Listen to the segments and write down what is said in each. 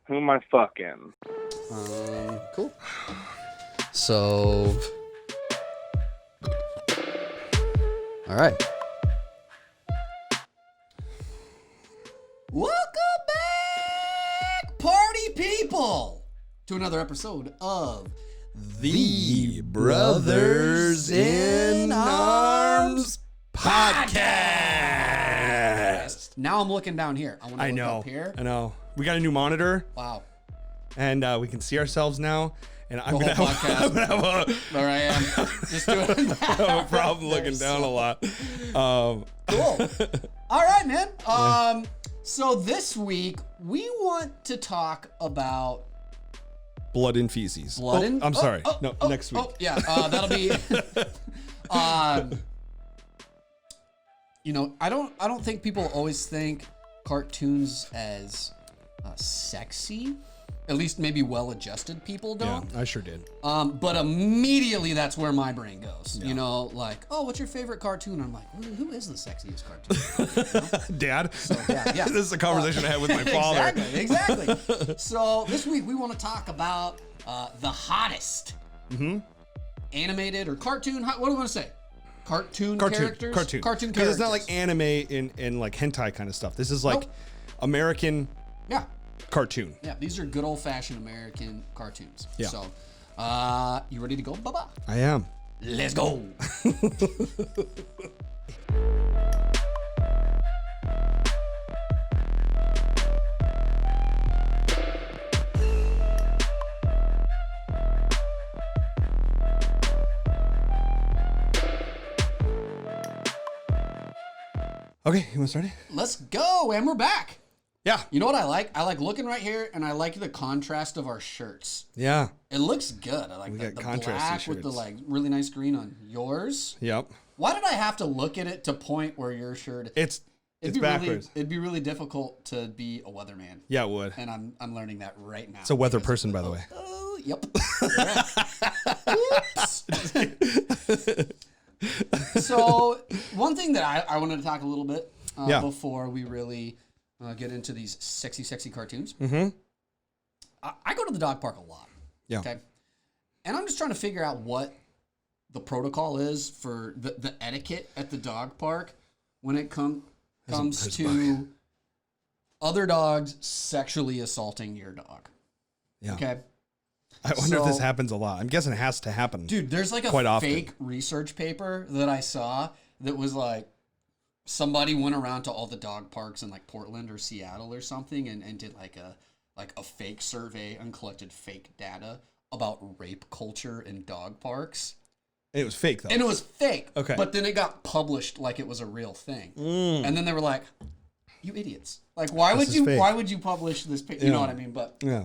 Who am I fucking? Cool. So, all right. Welcome back, party people, to another episode of The Brothers in Arms Podcast. Now I'm looking down here. I want to look up here. I know. We got a new monitor. Wow. And we can see ourselves now. And I'm going to have there I am. Just doing that. I have a problem looking down a lot. Cool. All right, man. So this week we want to talk about blood and feces. I'm sorry. Next week. Yeah. That'll be. I don't think people always think cartoons as sexy. At least maybe well-adjusted people don't. Yeah, I sure did. But immediately that's where my brain goes. Yeah. You know, like, oh, what's your favorite cartoon? I'm like, who is the sexiest cartoon? Dad? So, yeah. This is a conversation I had with my father. Exactly. So this week we want to talk about the hottest animated or cartoon. What do we want to say? Cartoon characters? Cartoon characters. Because it's not like anime and like hentai kind of stuff. This is like American cartoon. Yeah, these are good old-fashioned American cartoons. Yeah. So, you ready to go, Bubba? I am. Let's go. Okay, you want to start it? Let's go, and we're back. Yeah. You know what I like? I like looking right here, and I like the contrast of our shirts. Yeah. It looks good. I like We the got contrasty black with the shirts. like really nice green on yours. Yep. Why did I have to look at it to point where your shirt? It's backwards. It'd be really difficult to be a weatherman. Yeah, it would. And I'm learning that right now. It's a weather person, by the way. Oh, yep. So one thing that I wanted to talk a little bit before we really get into these sexy cartoons. Mm-hmm. I go to the dog park a lot. Yeah. Okay. And I'm just trying to figure out what the protocol is for the etiquette at the dog park when it comes to other dogs sexually assaulting your dog. Yeah. Okay. I wonder if this happens a lot. I'm guessing it has to happen. Dude, there's like a fake research paper that I saw that was like somebody went around to all the dog parks in like Portland or Seattle or something and did like a fake survey and collected fake data about rape culture in dog parks. And it was fake though. And it was fake. Okay. But then it got published like it was a real thing. And then they were like, "You idiots. Like why would you publish this paper?" You know what I mean? But yeah.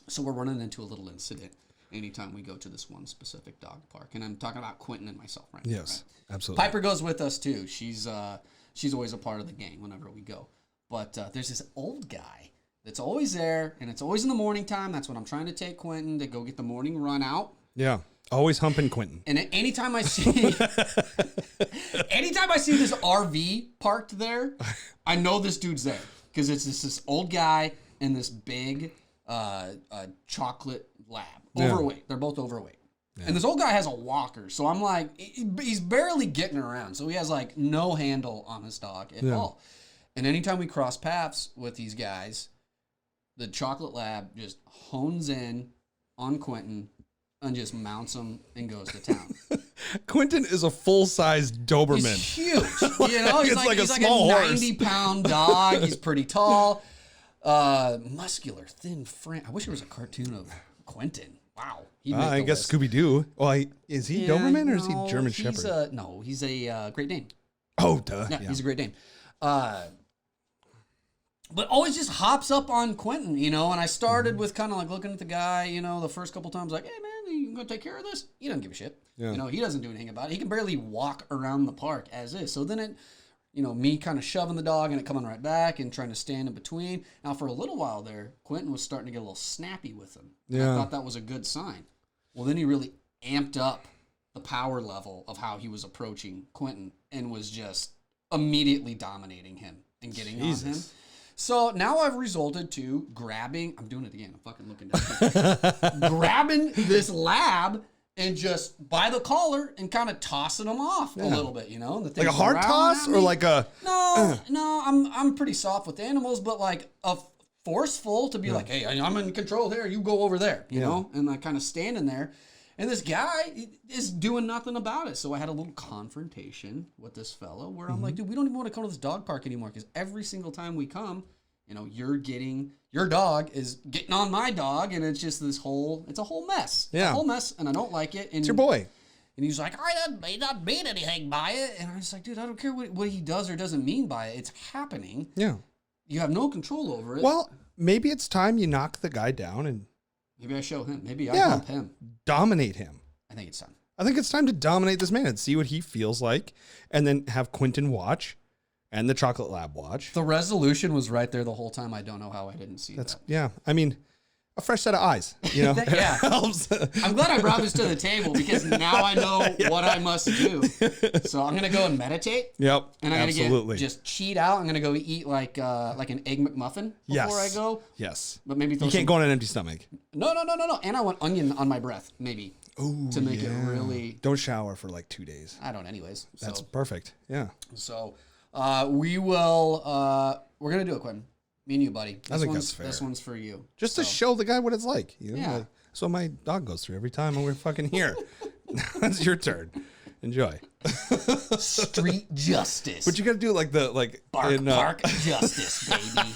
So we're running into a little incident anytime we go to this one specific dog park. And I'm talking about Quentin and myself right now. Yes, right? absolutely. Piper goes with us too. She's always a part of the gang whenever we go. But there's this old guy that's always there, and it's always in the morning time. That's when I'm trying to take Quentin to go get the morning run out. Yeah. Always humping Quentin. And anytime I see this RV parked there, I know this dude's there. Because it's this old guy and this big chocolate lab. Overweight. They're both overweight. Yeah. And this old guy has a walker. So I'm like, he's barely getting around. So he has like no handle on his dog at all. And anytime we cross paths with these guys, the chocolate lab just hones in on Quentin and just mounts him and goes to town. Quentin is a full-size Doberman. He's huge. You know, he's like a small horse. 90-pound dog. He's pretty tall. Muscular, thin frame. I wish there was a cartoon of Quentin. Wow. I guess Scooby-Doo. Well, is he Doberman or is he German Shepherd? No, he's a Great Dane. Oh, duh. Yeah, he's a Great Dane. But always just hops up on Quentin, you know, and I started with kind of like looking at the guy, you know, the first couple times like, hey, man, you going to take care of this? He doesn't give a shit. Yeah. You know, he doesn't do anything about it. He can barely walk around the park as is. So then it, you know, me kind of shoving the dog and it coming right back and trying to stand in between. Now, for a little while there, Quentin was starting to get a little snappy with him. Yeah. I thought that was a good sign. Well, then he really amped up the power level of how he was approaching Quentin and was just immediately dominating him and getting on him. So now I've resulted to grabbing. I'm doing it again. I'm fucking looking down. Grabbing this lab and just by the collar and kind of tossing them off a little bit, you know. The like a hard toss or like a no. I'm pretty soft with animals, but like a forceful to be like, hey, I'm in control here. You go over there, you know, and I kind of standing there. And this guy is doing nothing about it. So I had a little confrontation with this fellow where I'm like, dude, we don't even want to come to this dog park anymore because every single time we come, you know, your dog is getting on my dog, and it's just it's a whole mess. Yeah. It's a whole mess, and I don't like it. And it's your boy. And he's like, I didn't mean anything by it. And I was like, dude, I don't care what he does or doesn't mean by it. It's happening. Yeah. You have no control over it. Well, maybe it's time you knock the guy down and maybe I show him. Maybe I help him. Dominate him. I think it's time. I think it's time to dominate this man and see what he feels like, and then have Quentin watch and the chocolate lab watch. The resolution was right there the whole time. I don't know how I didn't see that. Yeah. I mean, a fresh set of eyes, you know? Yeah. Helps. I'm glad I brought this to the table because now I know what I must do. So I'm going to go and meditate. Yep. And I'm going to just cheat out. I'm going to go eat like an Egg McMuffin before I go. Yes. But maybe you can't go on an empty stomach. No. And I want onion on my breath, maybe. Ooh, to make it really. Don't shower for like 2 days. I don't anyways. That's perfect. Yeah. So we will, we're going to do it, Quentin. Me and you, buddy. I think that's fair. This one's for you. Just to show the guy what it's like. You know? Yeah. Like, so my dog goes through every time we're fucking here. Now it's your turn. Enjoy. Street justice. But you got to do like bark justice, baby.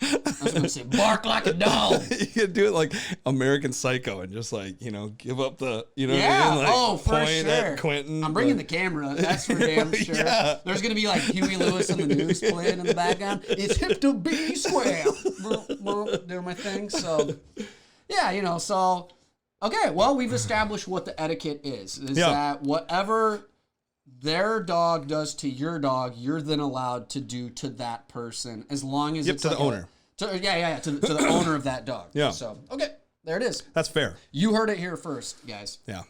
I was going to say bark like a dog. You got to do it like American Psycho and just like, you know, give up the, you know, yeah. what I mean? Like, for point sure. at Quentin. I'm bringing the camera. That's for damn sure. Yeah. There's going to be like Huey Lewis on the news playing in the background. It's hip to be square. Doing my thing. So, yeah, you know, so, okay. Well, we've established what the etiquette is that whatever their dog does to your dog, you're then allowed to do to that person as long as it's to like the owner. To the owner of that dog. Yeah. So, okay, there it is. That's fair. You heard it here first, guys. Yeah.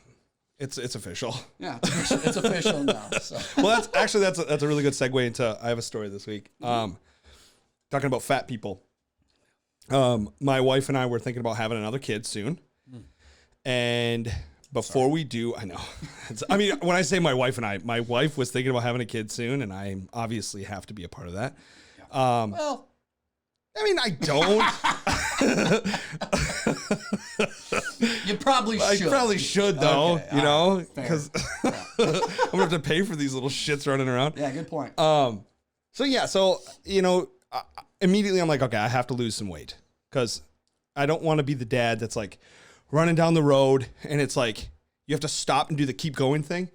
It's official. Yeah, it's official now. So. Well, that's a really good segue into, I have a story this week. Talking about fat people. My wife and I were thinking about having another kid soon. And before we do, I know. I mean, when I say my wife and I, my wife was thinking about having a kid soon, and I obviously have to be a part of that. Well, I mean, I don't. You probably should. I probably should, though, okay, you know, right, because I'm going to have to pay for these little shits running around. Yeah, good point. So, you know, immediately I'm like, okay, I have to lose some weight because I don't want to be the dad that's like running down the road and it's like, you have to stop and do the keep going thing.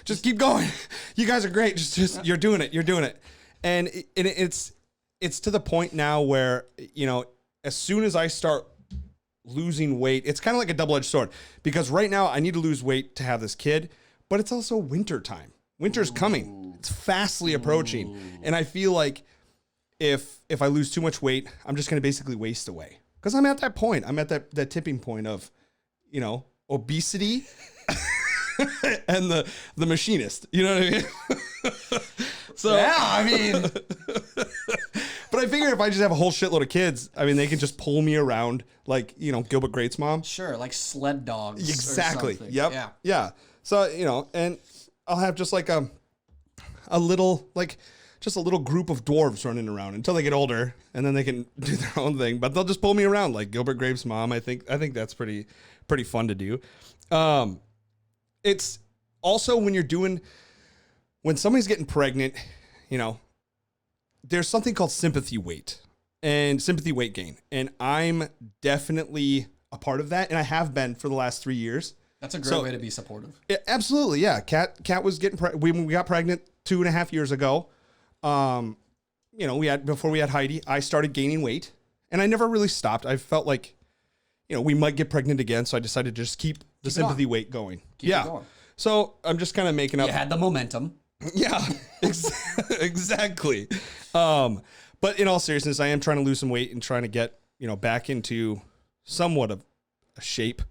Just keep going. You guys are great. Just you're doing it. And it's to the point now where, you know, as soon as I start losing weight, it's kind of like a double-edged sword because right now I need to lose weight to have this kid, but it's also winter time. Winter's coming. It's fastly approaching. And I feel like if I lose too much weight, I'm just going to basically waste away because I'm at that point. I'm at that tipping point of, you know, obesity and the machinist, you know what I mean? So yeah, I mean, but I figure if I just have a whole shitload of kids, I mean, they can just pull me around like, you know, Gilbert Grape's mom. Sure, like sled dogs. Exactly. Or something. Yep. Yeah. So, you know, and I'll have just like a little group of dwarves running around until they get older, and then they can do their own thing. But they'll just pull me around like Gilbert Grape's mom. I think that's pretty fun to do. It's also when somebody's getting pregnant, you know, there's something called sympathy weight and sympathy weight gain. And I'm definitely a part of that. And I have been for the last 3 years. That's a great way to be supportive. Absolutely. Yeah. Kat was getting we got pregnant 2.5 years ago. You know, before we had Heidi, I started gaining weight and I never really stopped. I felt like, you know, we might get pregnant again. So I decided to just keep the sympathy weight going. Keep it going. So I'm just kind of making up. You had the momentum. Yeah, exactly. But in all seriousness, I am trying to lose some weight and trying to get, you know, back into somewhat of a shape.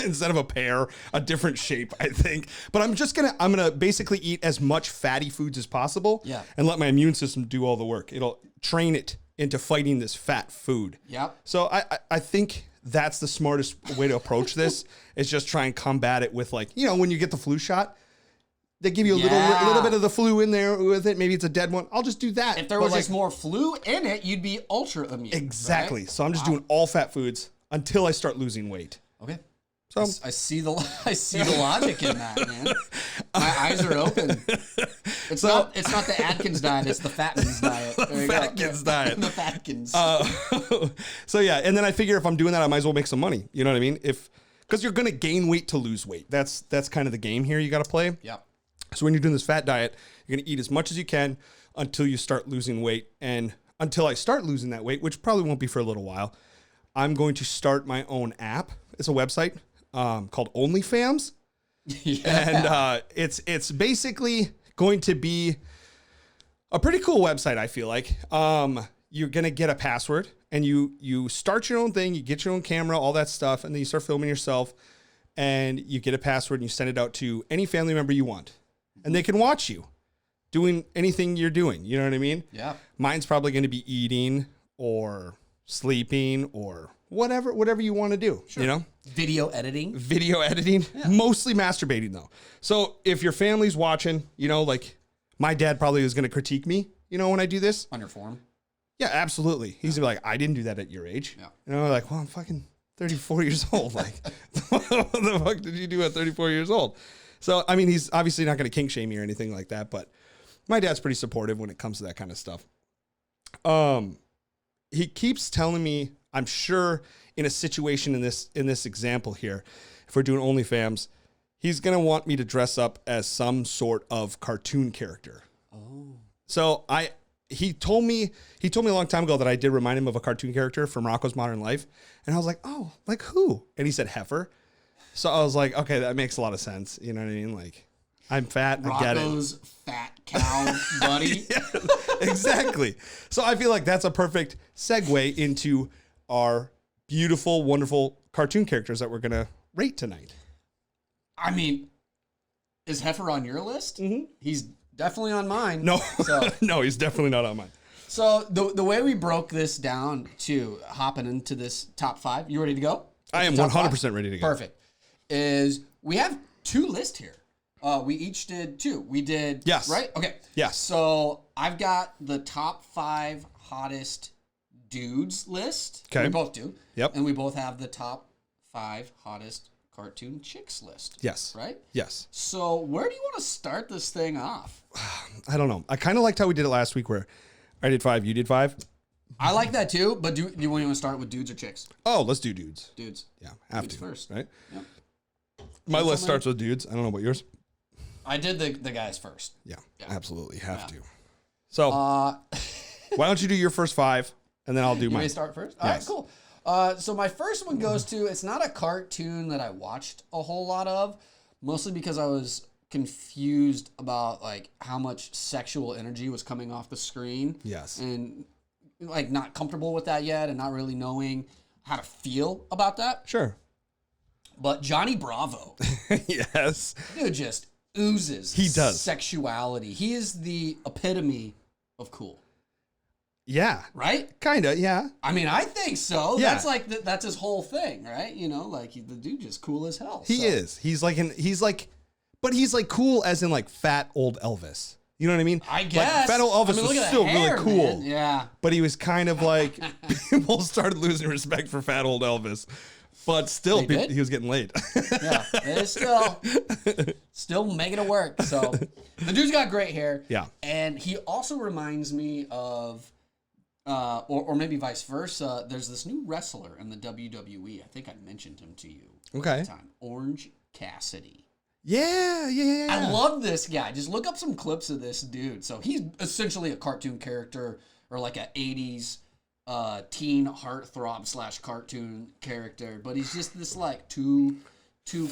instead of a pear, a different shape, I think. But I'm gonna basically eat as much fatty foods as possible, and let my immune system do all the work. It'll train it into fighting this fat food. Yep. So I think that's the smartest way to approach this, is just try and combat it with, like, when you get the flu shot, they give you a little bit of the flu in there with it. Maybe it's a dead one. I'll just do that. If there was just more flu in it, you'd be ultra immune. Exactly. Right? So I'm just doing all fat foods until I start losing weight. Okay. So I see the logic in that, man. My eyes are open. It's not the Atkins diet, it's the Fatkins diet. Fatkins diet. The Fatkins. So yeah, and then I figure if I'm doing that, I might as well make some money. You know what I mean? Because you're gonna gain weight to lose weight. That's kind of the game here you got to play. Yeah. So when you're doing this fat diet, you're gonna eat as much as you can until you start losing weight, and until I start losing that weight, which probably won't be for a little while, I'm going to start my own app. It's a website called OnlyFams. And it's basically going to be a pretty cool website, I feel like. You're going to get a password, and you start your own thing, you get your own camera, all that stuff, and then you start filming yourself, and you get a password, and you send it out to any family member you want. And they can watch you doing anything you're doing. You know what I mean? Yeah. Mine's probably going to be eating or sleeping or whatever you want to do. Sure. Video editing, mostly masturbating though. So if your family's watching, like my dad probably is going to critique me, when I do this on your form. Yeah, absolutely. He's gonna be like, I didn't do that at your age. Yeah. Like, well, I'm fucking 34 years old. Like, what the fuck did you do at 34 years old? So, I mean, he's obviously not going to kink shame me or anything like that, but my dad's pretty supportive when it comes to that kind of stuff. He keeps telling me, I'm sure in a situation in this example here, if we're doing OnlyFams, he's going to want me to dress up as some sort of cartoon character. Oh. So he told me a long time ago that I did remind him of a cartoon character from Rocko's Modern Life. And I was like, oh, like who? And he said Heifer. So I was like, okay, that makes a lot of sense. You know what I mean? Like, I'm fat. I get it. Rocko's fat cow buddy. Yeah, exactly. So I feel like that's a perfect segue into our beautiful, wonderful cartoon characters that we're going to rate tonight. I mean, is Heifer on your list? Mm-hmm. He's definitely on mine. No, so, no, he's definitely not on mine. So the way we broke this down to hopping into this top 5, you ready to go? I am 100% ready to go. Perfect. Is we have 2 lists here. We each did 2. We did, yes, right? Okay. Yes. So I've got the top 5 hottest dudes list. Okay. We both do. Yep. And we both have the top 5 hottest cartoon chicks list. Yes. Right? Yes. So where do you want to start this thing off? I don't know. I kind of liked how we did it last week where I did 5, you did 5. I like that too, but do you want to start with dudes or chicks? Oh, let's do dudes. Dudes. Yeah, have dudes to. First. Right? Yep. My list starts with dudes. I don't know about yours. I did the guys first. Yeah. Absolutely. Have to. So why don't you do your first 5 and then I'll do mine. You may start first? All right, cool. So my first one goes to, it's not a cartoon that I watched a whole lot of, mostly because I was confused about like how much sexual energy was coming off the screen. Yes. And like not comfortable with that yet and not really knowing how to feel about that. Sure. But Johnny Bravo. Yes. Dude just oozes sexuality. He is the epitome of cool. Yeah. Right? Kinda, yeah. I mean, I think so. Yeah. That's like that's his whole thing, right? Like the dude just cool as hell. He is. He's like cool as in like fat old Elvis. You know what I mean? I guess. Like, fat old Elvis was still really cool. Man. Yeah. But he was kind of like, people started losing respect for fat old Elvis. But still, he was getting laid. Yeah. It's still making it work. So the dude's got great hair. Yeah. And he also reminds me of, or maybe vice versa, there's this new wrestler in the WWE. I think I mentioned him to you. Okay. At the time. Orange Cassidy. Yeah. I love this guy. Just look up some clips of this dude. So he's essentially a cartoon character or like a 80s teen heartthrob / cartoon character. But he's just this like too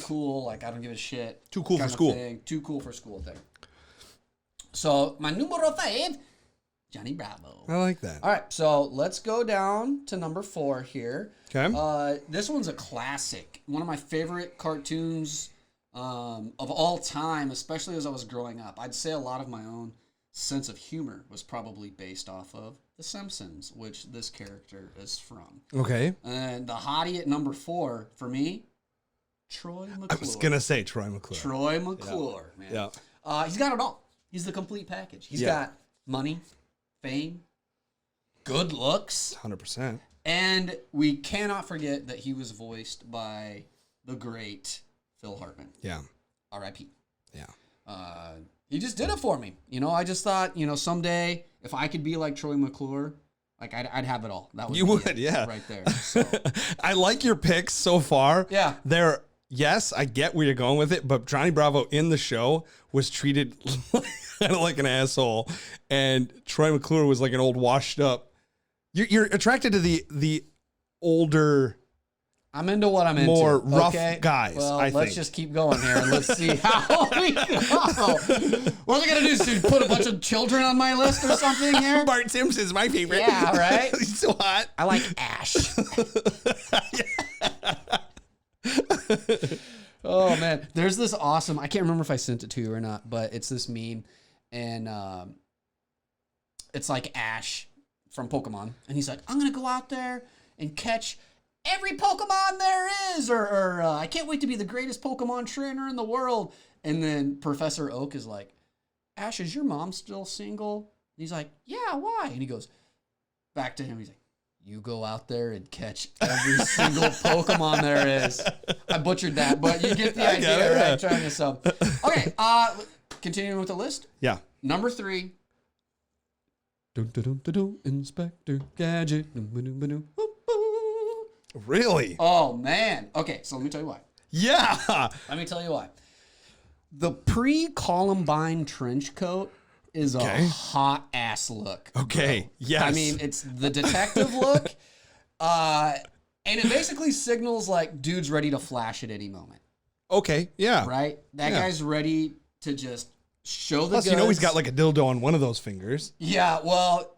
cool. Like I don't give a shit. Too cool for school. Too cool for school thing. So my numero 5 Johnny Bravo. I like that. All right, so let's go down to number 4 here. Okay. This one's a classic. One of my favorite cartoons of all time, especially as I was growing up. I'd say a lot of my own sense of humor was probably based off of The Simpsons, which this character is from. Okay. And the hottie at number 4, for me, Troy McClure. I was going to say Troy McClure. Troy McClure, man. Yeah. He's got it all. He's the complete package. He's got money, fame, good looks. 100%. And we cannot forget that he was voiced by the great Phil Hartman. Yeah. R.I.P. Yeah. He just did it for me. You know, I just thought, you know, someday if I could be like Troy McClure, like I'd have it all. That would You be would, it yeah. right there. So. I like your picks so far. Yeah. Yes, I get where you're going with it, but Johnny Bravo in the show was treated kind of like an asshole, and Troy McClure was like an old washed up. You're attracted to the older. I'm into what I'm into. More rough okay? guys, Well, I let's think. just keep going here and let's see how we go. What are they going to do? So put a bunch of children on my list or something here? Bart Simpson's my favorite. Yeah, right? He's so hot. I like Ash. Oh, man. There's this awesome, I can't remember if I sent it to you or not, but it's this meme. And it's like Ash from Pokemon. And he's like, I'm going to go out there and catch every Pokemon there is, or I can't wait to be the greatest Pokemon trainer in the world. And then Professor Oak is like, Ash, is your mom still single? And he's like, yeah, why? And he goes back to him. He's like, you go out there and catch every single Pokemon there is. I butchered that, but you get the idea, right? Trying to sub. Okay, continuing with the list. Yeah. Number 3. Inspector Gadget. Really? Oh, man. Okay, so let me tell you why. Yeah. Let me tell you why. The pre-Columbine trench coat is a hot-ass look. Okay, yes. I mean, it's the detective look, and it basically signals, like, dude's ready to flash at any moment. Okay, yeah. Right? That guy's ready to just show the Plus, goods. you know he's got, like, a dildo on one of those fingers. Yeah, well,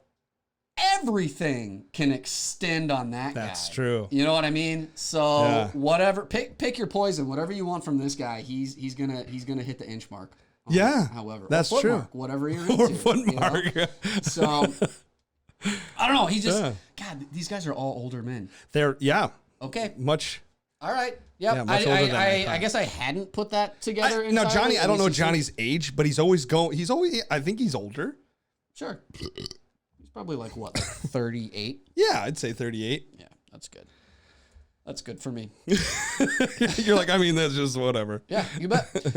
everything can extend on that guy. That's true. You know what I mean? So whatever, pick your poison. Whatever you want from this guy, he's gonna hit the inch mark. However, that's or foot true. Mark, whatever you're into. Or foot mark. You know? So I don't know. He just God. These guys are all older men. They're Okay. much. All right. Yep. Yeah, much older than I I guess I hadn't put that together. Now entirely. Johnny, I don't At know least Johnny's age, but he's always. I think he's older. Sure. He's probably like what, 38? Yeah, I'd say 38. Yeah, that's good. That's good for me. You're like, I mean, that's just whatever. Yeah, you bet.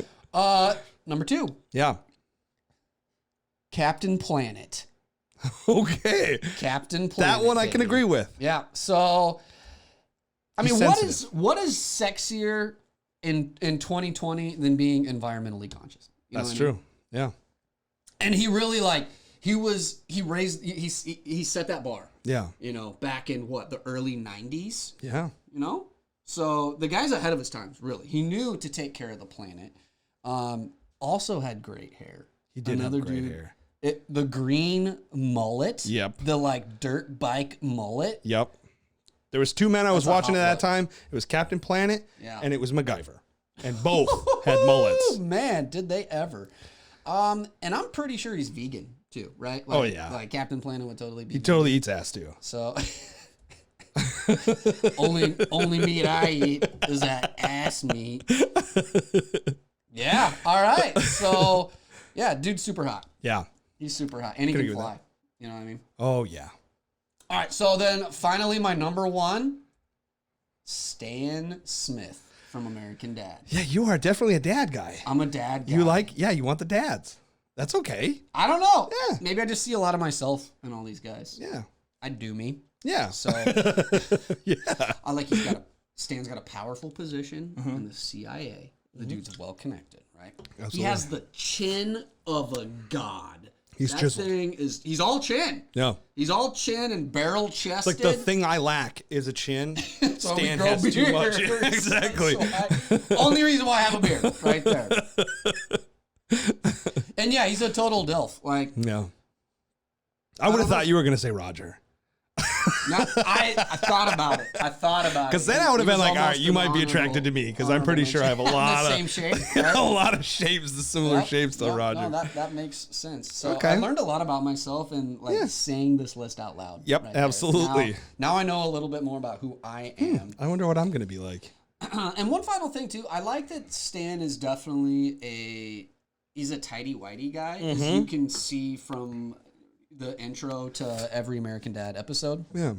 Number 2. Yeah. Captain Planet. Okay. Captain Planet. That one I can baby. agree with. Yeah. So, I mean, sensitive. what is sexier in 2020 than being environmentally conscious? You know That's what I true. mean? Yeah. And he really he set that bar. Yeah. You know, back in the early 90s. Yeah. You know, so the guy's ahead of his times. Really, he knew to take care of the planet. Also had great hair. He did have great hair. The green mullet. Yep. The like dirt bike mullet. Yep. There was 2 men I was That's a watching hot at that look. time. It was Captain Planet Yeah. and it was MacGyver. And both had mullets. Oh man, did they ever. And I'm pretty sure he's vegan too, right? Like, Oh, yeah. Like Captain Planet would totally be He vegan. totally eats ass too. So only meat I eat is that ass meat. Yeah. All right. So yeah, dude's super hot. Yeah. He's super hot. And he Could can agree with fly. You know what I mean? Oh, yeah. All right. So then finally my number 1, Stan Smith from American Dad. Yeah, you are definitely a dad guy. I'm a dad guy. You want the dads. That's okay. I don't know. Yeah. Maybe I just see a lot of myself in all these guys. Yeah. I do me. Yeah. So Yeah. I like Stan's got a powerful position in the CIA. The dude's well connected, right? Absolutely. He has the chin of a god. He's that chiseled. He's all chin. Yeah. He's all chin and barrel It's chested. like the thing I lack is a chin. So we Stan grow has too much. beards. Exactly. Only reason why I have a beard, right there. And yeah, he's a total dilf. Like, Yeah. I would have thought you were going to say Roger. I thought about it. Because then I would have been like, all right, you might be attracted to me because I'm pretty sure I have a lot of same shape, right? a lot of shapes, the similar shapes to Roger. No, that makes sense. So I learned a lot about myself and saying this list out loud. Yep, right absolutely. Now I know a little bit more about who I am. I wonder what I'm going to be like. And one final thing too, I like that Stan is definitely he's a tighty-whitey guy. You can see from the intro to every American Dad episode. Yeah.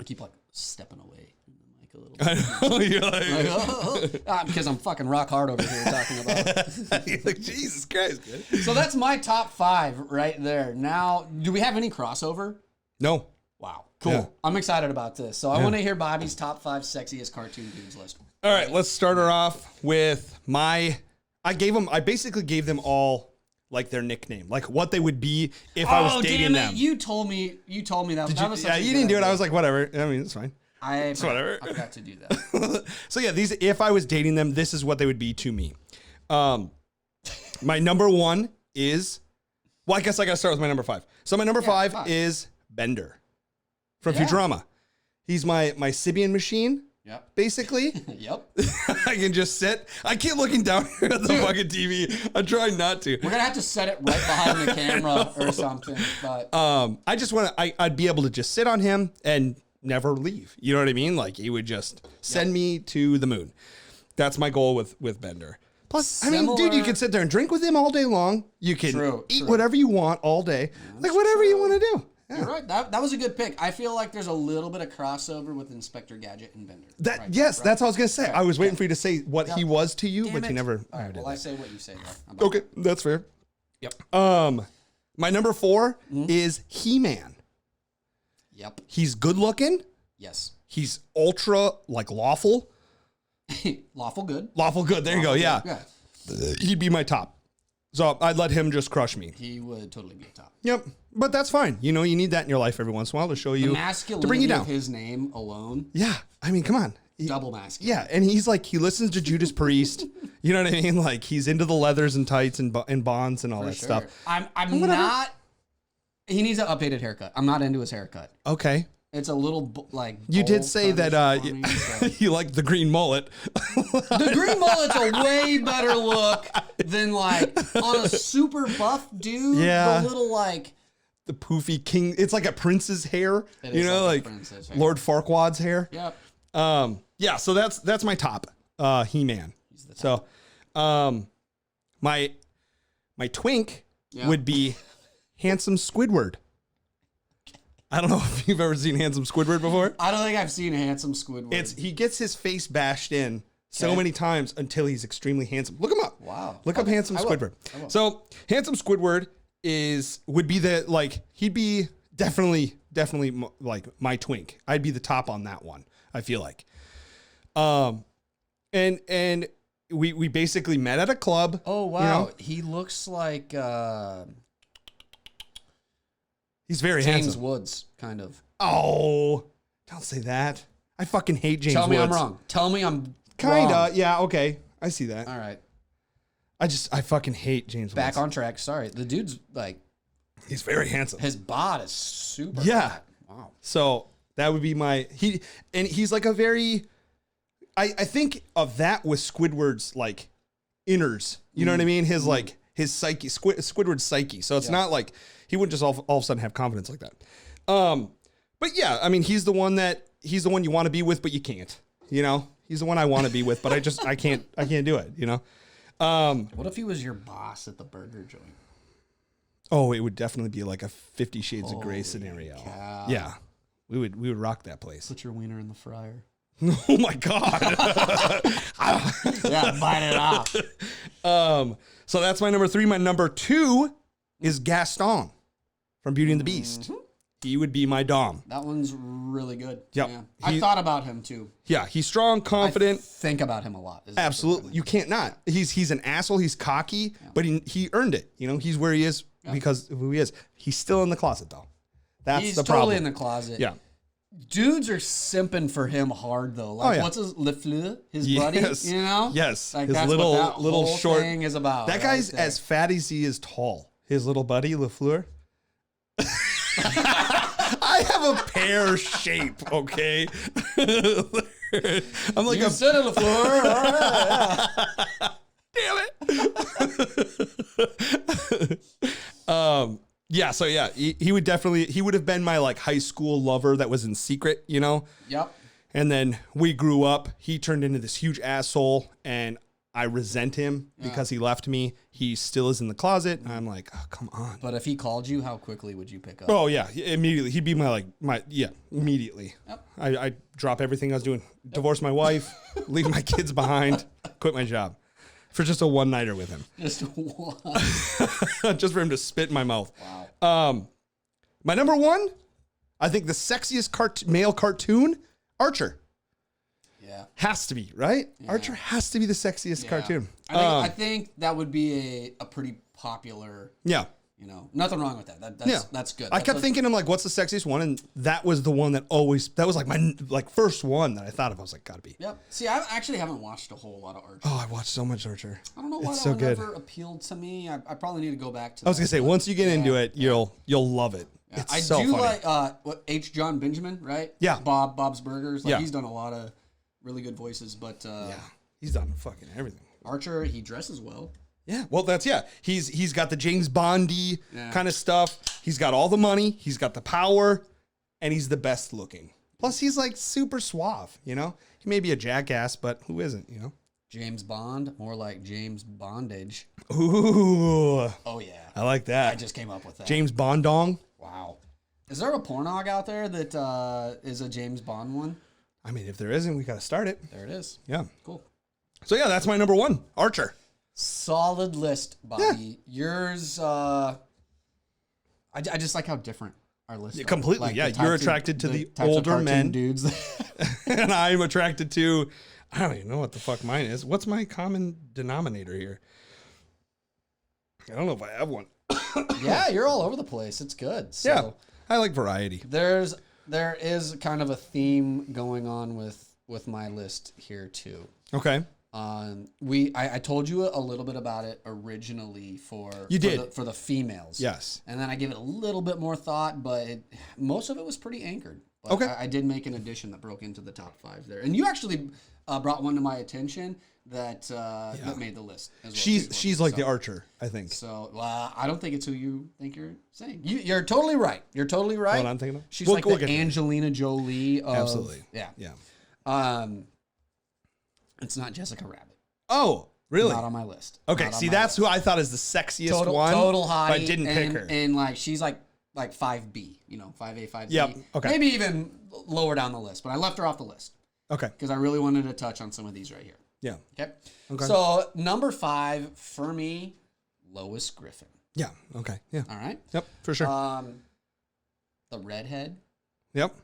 I keep stepping away from the mic a little bit. I know, you're like because I'm fucking rock hard over here talking about. You're like, Jesus Christ, man. So that's my top 5 right there. Now, do we have any crossover? No. Wow. Cool. Yeah. I'm excited about this. So I want to hear Bobby's top 5 sexiest cartoon dudes list. All right, let's start her off with I basically gave them all like their nickname, like what they would be if I was dating them. You told me that. Was yeah, you didn't do it. I was like, whatever. I mean, it's fine. It's whatever. I forgot to do that. So yeah, if I was dating them, this is what they would be to me. My number 1 is, well, I guess I got to start with my number 5. So my number 5 is Bender from Futurama. He's my Sibian machine. Yep. Basically. Yep. I can just sit. I keep looking down here at the fucking TV. I'm trying not to. We're gonna have to set it right behind the camera or something. But I just want to. I'd be able to just sit on him and never leave. You know what I mean? Like he would just send me to the moon. That's my goal with Bender. Plus, I mean, dude, you can sit there and drink with him all day long. You can eat whatever you want all day. Like whatever you want to do. Yeah. You're right. That was a good pick. I feel like there's a little bit of crossover with Inspector Gadget and Bender. That's what I was gonna say. Okay. I was waiting for you to say what he was to you, but you never. All right. Well, I say what you say. Though. Okay, that's fair. Yep. My number 4 is He-Man. Yep. He's good looking. Yes. He's ultra lawful. Lawful good. Lawful good. There you go. Yeah. He'd be my top. So I'd let him just crush me. He would totally be a top. Yep. But that's fine. You know, you need that in your life every once in a while to show you, to bring you down. Of his name alone. Yeah. I mean, come on. Double masculine. Yeah. And he's like, he listens to Judas Priest. You know what I mean? Like he's into the leathers and tights and bonds and all that stuff. I'm not. He needs an updated haircut. I'm not into his haircut. Okay. It's a little You did say that you like the green mullet. The green mullet's a way better look than on a super buff dude. Yeah. The little the poofy king. It's like a prince's hair. You know, like Lord Farquaad's hair. Yep. Yeah. So that's my top. He-Man. So, my twink would be Handsome Squidward. I don't know if you've ever seen Handsome Squidward before. I don't think I've seen Handsome Squidward. He gets his face bashed in so many times until he's extremely handsome. Look him up. Wow. Look up Handsome Squidward. So Handsome Squidward would be he'd be definitely like my twink. I'd be the top on that one, I feel like. And we basically met at a club. Oh wow. You know? He looks like he's very James handsome. Woods, kind of. Oh, don't say that. I fucking hate James Woods. Tell me I'm wrong. Tell me I'm Kinda. wrong. Yeah, okay. I see that. All right. I fucking hate James Woods. Back on track. Sorry. The dude's he's very handsome. His bod is super hot. Wow. So that would be he's like a very, I think of that with Squidward's inners. You know what I mean? His his psyche, Squidward's psyche. So it's not like he wouldn't just all of a sudden have confidence like that. But yeah, I mean, he's the one you want to be with, but you can't, you know, he's the one I want to be with, but I can't do it, you know? What if he was your boss at the burger joint? Oh, it would definitely be like a 50 Shades of Grey scenario. Cow. Yeah. We would rock that place. Put your wiener in the fryer. Oh my God. Yeah, bite it off. So that's my number 3. My number 2 is Gaston from Beauty and the Beast. Mm-hmm. He would be my dom. That one's really good. Yep. Yeah. I thought about him too. Yeah, he's strong, confident. I think about him a lot. Absolutely. You can't not. He's an asshole. He's cocky, but he earned it. You know, he's where he is because of who he is. He's still in the closet though. That's the problem. He's totally in the closet. Yeah. Dudes are simping for him hard though. What's his Le Fleur, his buddy? You know? Yes. Like, his that's little what that little whole short thing is about. That guy's as fat as he is tall. His little buddy Le Fleur. I have a pear shape, okay? I'm like You sit on the floor. Damn it. Yeah, so yeah, he would have been my like high school lover that was in secret, you know? Yep. And then we grew up. He turned into this huge asshole, and I resent him because he left me. He still is in the closet. And I'm like, oh, come on. But if he called you, how quickly would you pick up? Oh yeah, immediately. He'd be immediately. Yep. I drop everything I was doing, divorce my wife, leave my kids behind, quit my job for just a one-nighter with him. Just one. Just for him to spit in my mouth. Wow. My number one, I think the sexiest male cartoon, Archer. Yeah. Has to be, right? Yeah. Archer has to be the sexiest cartoon. I think that would be a pretty popular. Yeah. You know, nothing wrong with that. That's good. I kept thinking, I'm like, what's the sexiest one? And that was the one that was like my first one that I thought of. I was like, gotta be. Yep. See, I actually haven't watched a whole lot of Archer. Oh, I watched so much Archer. I don't know why it's that so one good. never appealed to me. I probably need to go back to I was gonna say, once you get into it, you'll love it. Yeah. It's I so do funny. like H. John Benjamin, right? Yeah. Bob's Burgers. Like, Yeah. he's done a lot of really good voices, but He's done fucking everything. Archer, he dresses well. Yeah, well, he's got the James Bondy kind of stuff. He's got all the money. He's got the power, and he's the best looking. Plus, he's like super suave. You know, he may be a jackass, but who isn't? You know, James Bond, more like James Bondage. Ooh, Oh yeah, I like that. I just came up with that. James Bondong. Wow, is there a pornog out there that is a James Bond one? I mean, if there isn't, we got to start it. There it is. Yeah. Cool. So yeah, that's my number one, Archer. Solid list, Bobby. Yours, I just like how different our list. Yeah, completely. Like yeah, you're attracted to the types of older cartoon men, dudes. and I'm attracted to. I don't even know what the fuck mine is. What's my common denominator here? I don't know if I have one. Yeah, you're all over the place. It's good. So Yeah, I like variety. there is kind of a theme going on with my list here too. Okay. I told you a little bit about it originally for the females. Yes. And then I gave it a little bit more thought, but most of it was pretty anchored. But Okay. I did make an addition that broke into the top 5 there, and you actually brought one to my attention that made the list as well. She's like the Archer, I think. So I don't think it's who you think you're saying. You're totally right. You're totally right. What I'm thinking of? She's We'll like get the to it. Angelina Jolie. Absolutely. Yeah. Yeah. It's not Jessica Rabbit. Oh, really? Not on my list. Okay. Not on See, my that's list. who I thought is the sexiest one. Total hottie. But I didn't pick her. And like she's like 5B, 5A, 5B. Yep, okay. Maybe even lower down the list, but I left her off the list Okay. because I really wanted to touch on some of these right here. Yeah. Okay. So number 5 for me, Lois Griffin. Yeah. Okay. Yeah. All right. Yep. For sure. The redhead. Yep.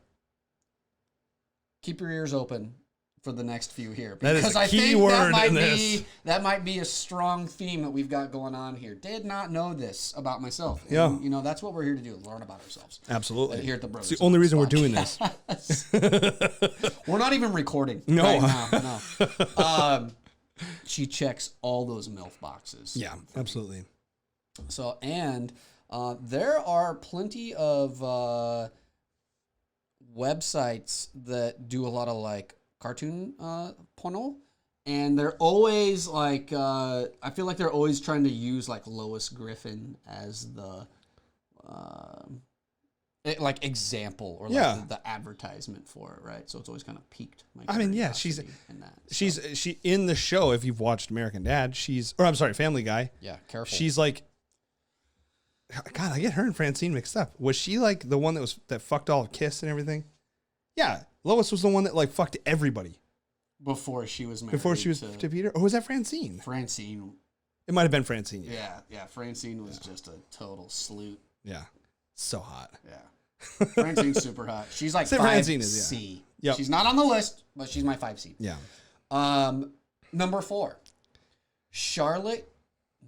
Keep your ears open for the next few here, That is because a I key think word in this. that might be a strong theme that we've got going on here. Did not know this about myself. Yeah. And, that's what we're here to do: learn about ourselves. Absolutely. Here at the Brothers. It's the only reason we're doing this. We're not even recording. No. Right now. No. She checks all those MILF boxes. Yeah. Absolutely. So, and there are plenty of websites that do a lot of like cartoon porno, and they're always like I feel like they're always trying to use like Lois Griffin as the like example or like the advertisement for it, right? So it's always kind of piqued my curiosity in that. She in the show, if you've watched American Dad, Family Guy. Yeah, careful. She's like, God, I get her and Francine mixed up. Was she like the one that fucked all Kiss and everything? Yeah, Lois was the one that like fucked everybody before she was married. Before she was to Peter, or was that Francine? Francine. It might have been Francine. Yeah. Francine was just a total sleut. Yeah, so hot. Yeah, Francine's super hot. She's like 5C. Francine is, yeah. Yep. She's not on the list, but she's my 5C. Yeah. Number 4, Charlotte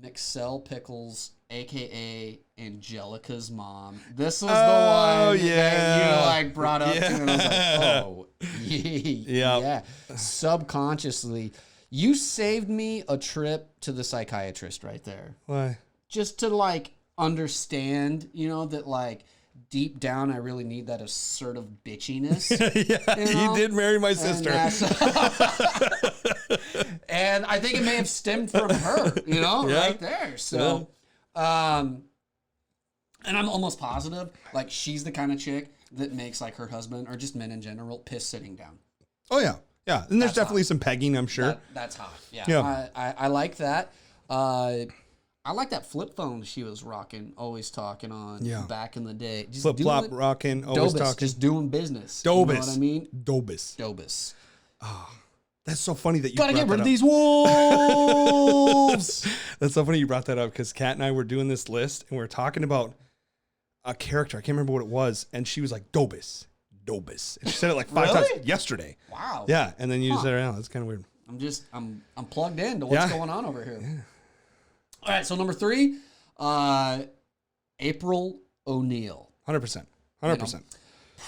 McSell Pickles, aka Angelica's mom. This was the one that you like brought up to, and I was like, oh, yeah. Subconsciously, you saved me a trip to the psychiatrist right there. Why? Just to like understand, that like deep down, I really need that assertive bitchiness. Yeah, you did marry my sister. And I think it may have stemmed from her, right there. So, and I'm almost positive, like, she's the kind of chick that makes, like, her husband, or just men in general, piss sitting down. Oh, yeah. Yeah, and there's That's definitely hot. some pegging, I'm sure. That's hot. Yeah. I like that. I like that flip phone she was rocking, always talking on back in the day. Just Flip-flop rocking, always talking. Just doing business. Dobus. You know what I mean? Dobus. Oh, that's so funny that you Gotta get rid of up. these wolves. That's so funny you brought that up, because Kat and I were doing this list, and we were talking about a character. I can't remember what it was, and she was like, Dobus. And she said it like 5 times yesterday. Wow. Yeah, and then you said it out. That's kind of weird. I'm plugged in to what's going on over here. Yeah. All right, so number 3, April O'Neil. 100%.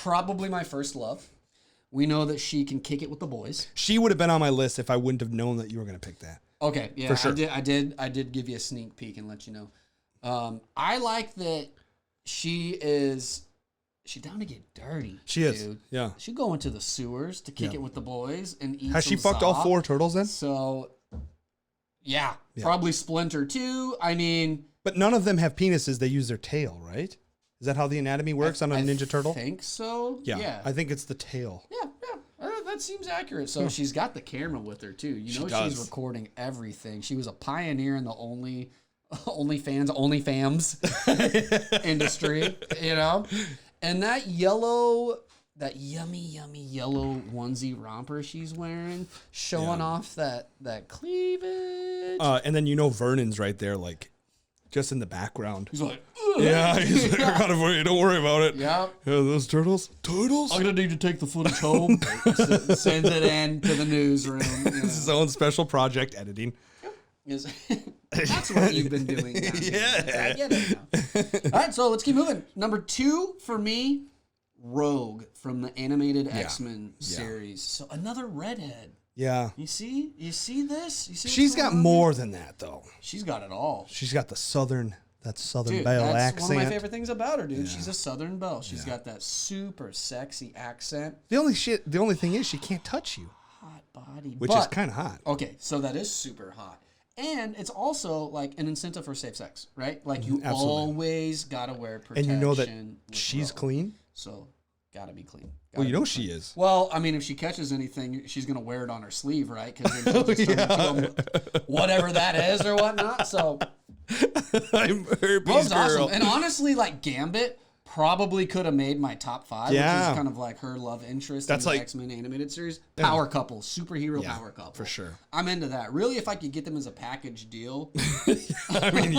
Probably my first love. We know that she can kick it with the boys. She would have been on my list if I wouldn't have known that you were going to pick that. Okay, yeah, for sure. I did give you a sneak peek and let you know. I like that she's down to get dirty. She is, dude. yeah. She go into the sewers to kick it with the boys and eat. Has she fucked all 4 turtles then? So, yeah, probably Splinter too. I mean, but none of them have penises. They use their tail, right? Is that how the anatomy works on a Ninja Turtle? I think so. Yeah, I think it's the tail. Yeah. That seems accurate. So she's got the camera with her too. She's recording everything. She was a pioneer in the OnlyFans industry, And that yummy yellow onesie romper she's wearing, showing off that cleavage. And then Vernon's right there, like, just in the background. He's like, yeah, he's like, I got it for you. Don't worry about it. Yeah. Those turtles? I'm gonna need to take the footage home. Sends it in to the newsroom. It's his own special project editing. That's what you've been doing now. Yeah. I get it now. All right, so let's keep moving. Number 2 for me, Rogue from the animated X-Men series. So another redhead. Yeah. You see this? She's got more than that, though. She's got it all. She's got the Southern dude, Belle that's accent. one of my favorite things about her, dude. Yeah. She's a Southern Belle. She's got that super sexy accent. The only thing is she can't touch you. Hot body. Which is kind of hot. Okay, so that is super hot. And it's also like an incentive for safe sex, right? Like you always gotta wear protection. And you know that she's clean? So gotta be clean. She is. Well, I mean, if she catches anything, she's gonna wear it on her sleeve, right? Because then she'll just turn into whatever that is or whatnot. So I'm Rogue's awesome. And honestly, like Gambit probably could have made my top 5, which is kind of like her love interest in the X-Men animated series. Power couple, superhero power couple. For sure. I'm into that. Really, if I could get them as a package deal. I mean,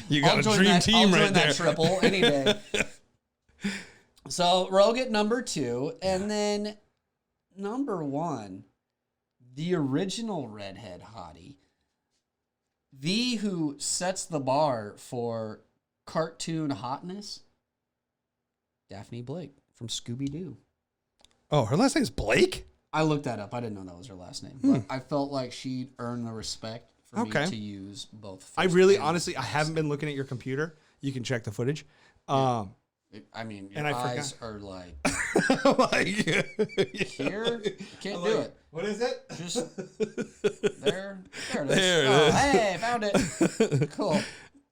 you got a dream team right there. I'll join that triple any day. So Rogue at number 2, and then number 1, the original redhead hottie, the who sets the bar for cartoon hotness, Daphne Blake from Scooby-Doo. Oh, her last name's Blake? I looked that up. I didn't know that was her last name, but I felt like she'd earned the respect for me to use both. Honestly, I haven't been looking at your computer. You can check the footage. I mean, your eyes are like, here, you can't do it. What is it? Just there it is. There it is. Hey, found it. Cool.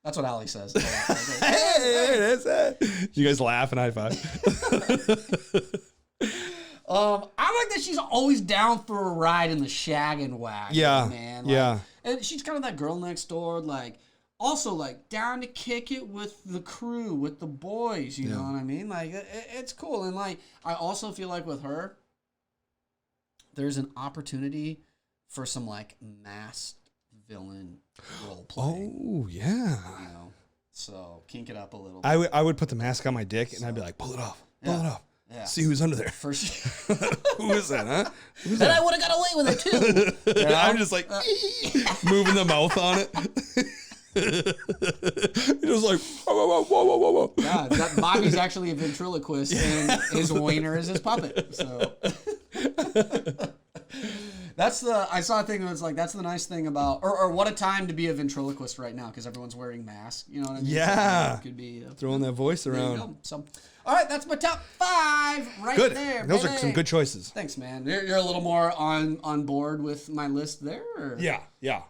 That's what Allie says. Hey, there it is. You guys laugh and high five. I like that she's always down for a ride in the shag and wag. Yeah, man. Yeah. And she's kind of that girl next door, like, also, like, down to kick it with the crew, with the boys, you know what I mean? Like, it's cool. And, like, I also feel like with her, there's an opportunity for some, like, masked villain role play. Oh, yeah. You know? So, kink it up a little bit. I would put the mask on my dick, and I'd be like, pull it off. Pull it off. Yeah. See who's under there. Who is that, huh? And I would have got away with it, too. You know? I'm just, like, moving the mouth on it. Just like, whoa. Yeah, Bobby's actually a ventriloquist, and his wiener is his puppet. So I saw a thing that was like, that's the nice thing about, or what a time to be a ventriloquist right now, because everyone's wearing masks. You know what I mean? Yeah. So it could be throwing that voice around. So, All right, that's my top 5 right Good. there. Those baby. are some good choices. Thanks, man. You're a little more on board with my list there? Or? Yeah,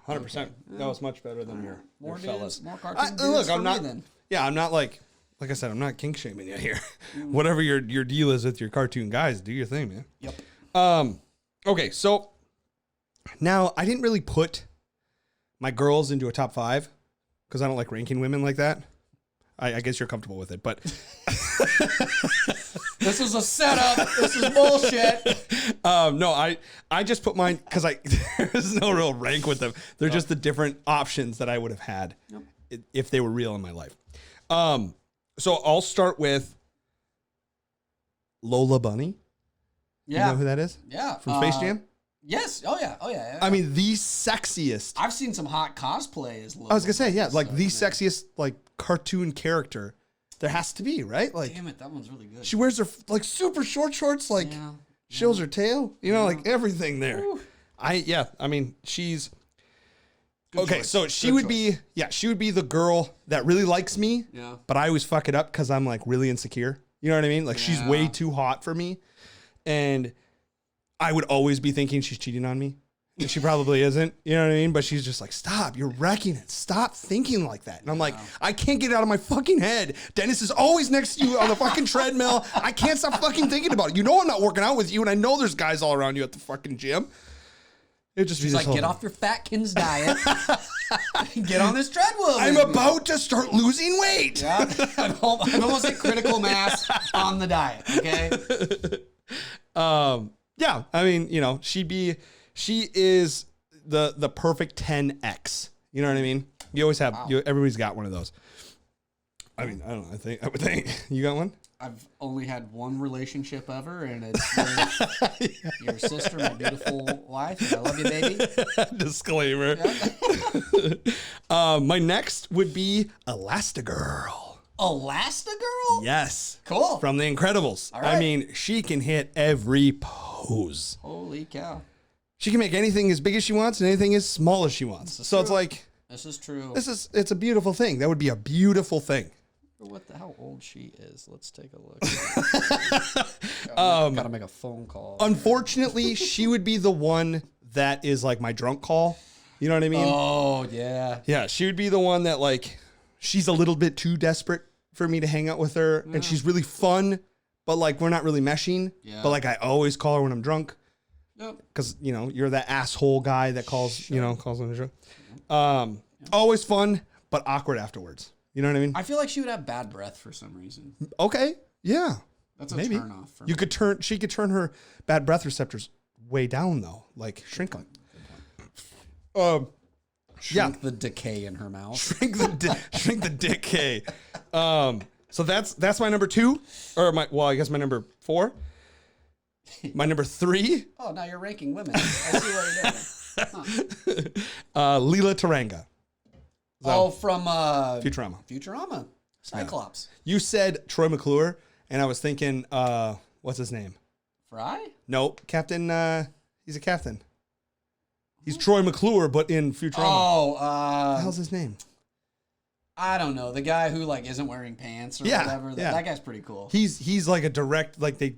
100%. That was much better than your fellas. More cartoon dudes Look, for I'm not. me, then. Yeah, I'm not like I said, I'm not kink shaming you here. Whatever your deal is with your cartoon guys, do your thing, man. Yep. Okay, so now I didn't really put my girls into a top 5 because I don't like ranking women like that. I guess you're comfortable with it, but this is a setup. This is bullshit. no, I just put mine because there's no real rank with them. They're just the different options that I would have had if they were real in my life. So I'll start with Lola Bunny. Yeah. You know who that is? Yeah. From Space Jam? Yes. Oh, yeah. I mean, the sexiest. I've seen some hot cosplay as Lola. I was going to say, yeah, like so, the man. sexiest like cartoon character there has to be, right? Like, damn it, that one's really good. she wears her like super short shorts, like shows her tail, you know, like everything there. Whew. I mean, she's Good okay. choice. So she Good would choice. she would be the girl that really likes me. Yeah. But I always fuck it up because I'm like really insecure. You know what I mean? Like she's way too hot for me, and I would always be thinking she's cheating on me. And she probably isn't, you know what I mean? But she's just like, stop, you're wrecking it. Stop thinking like that. And I'm like, I can't get it out of my fucking head. Dennis is always next to you on the fucking treadmill. I can't stop fucking thinking about it. You know I'm not working out with you, and I know there's guys all around you at the fucking gym. It'd just be She's this like, get off your Fatkins diet. Get on this treadmill. I'm about to start losing weight. Yeah. I'm almost at critical mass on the diet, okay? Yeah, I mean, you know, she is the perfect 10X. You know what I mean? You always have, everybody's got one of those. I mean, I don't know. I would think you got one? I've only had one relationship ever, and it's with your sister, my beautiful wife. And I love you, baby. Disclaimer. Yeah. My next would be Elastigirl. Elastigirl? Yes. Cool. From The Incredibles. All right. I mean, she can hit every pose. Holy cow. She can make anything as big as she wants and anything as small as she wants. So it's like, This is true. it's a beautiful thing. That would be a beautiful thing. How old she is. Let's take a look. Gotta make a phone call. Unfortunately, she would be the one that is like my drunk call. You know what I mean? Oh, yeah. Yeah, she would be the one that like, she's a little bit too desperate for me to hang out with her. And she's really fun, but like, we're not really meshing. Yeah. But like, I always call her when I'm drunk. Yep. Because, you know, you're that asshole guy that calls, you know, calls on the show. Always fun, but awkward afterwards. You know what I mean? I feel like she would have bad breath for some reason. Okay. Yeah. That's a Maybe. turn off for You me. could she could turn her bad breath receptors way down though, like shrink them. Shrink the decay in her mouth. Shrink the decay. So that's my number 2, or I guess my number 4. My number 3, Oh, now you're ranking women. I see what you're doing. Leela Taranga. Oh, from Futurama. Futurama. Cyclops. You said Troy McClure, and I was thinking, what's his name? Fry? Nope, Captain. He's a captain. He's Troy McClure, but in Futurama. Oh, What the hell's his name? I don't know. The guy who like isn't wearing pants or whatever. Yeah. That guy's pretty cool. He's like a direct it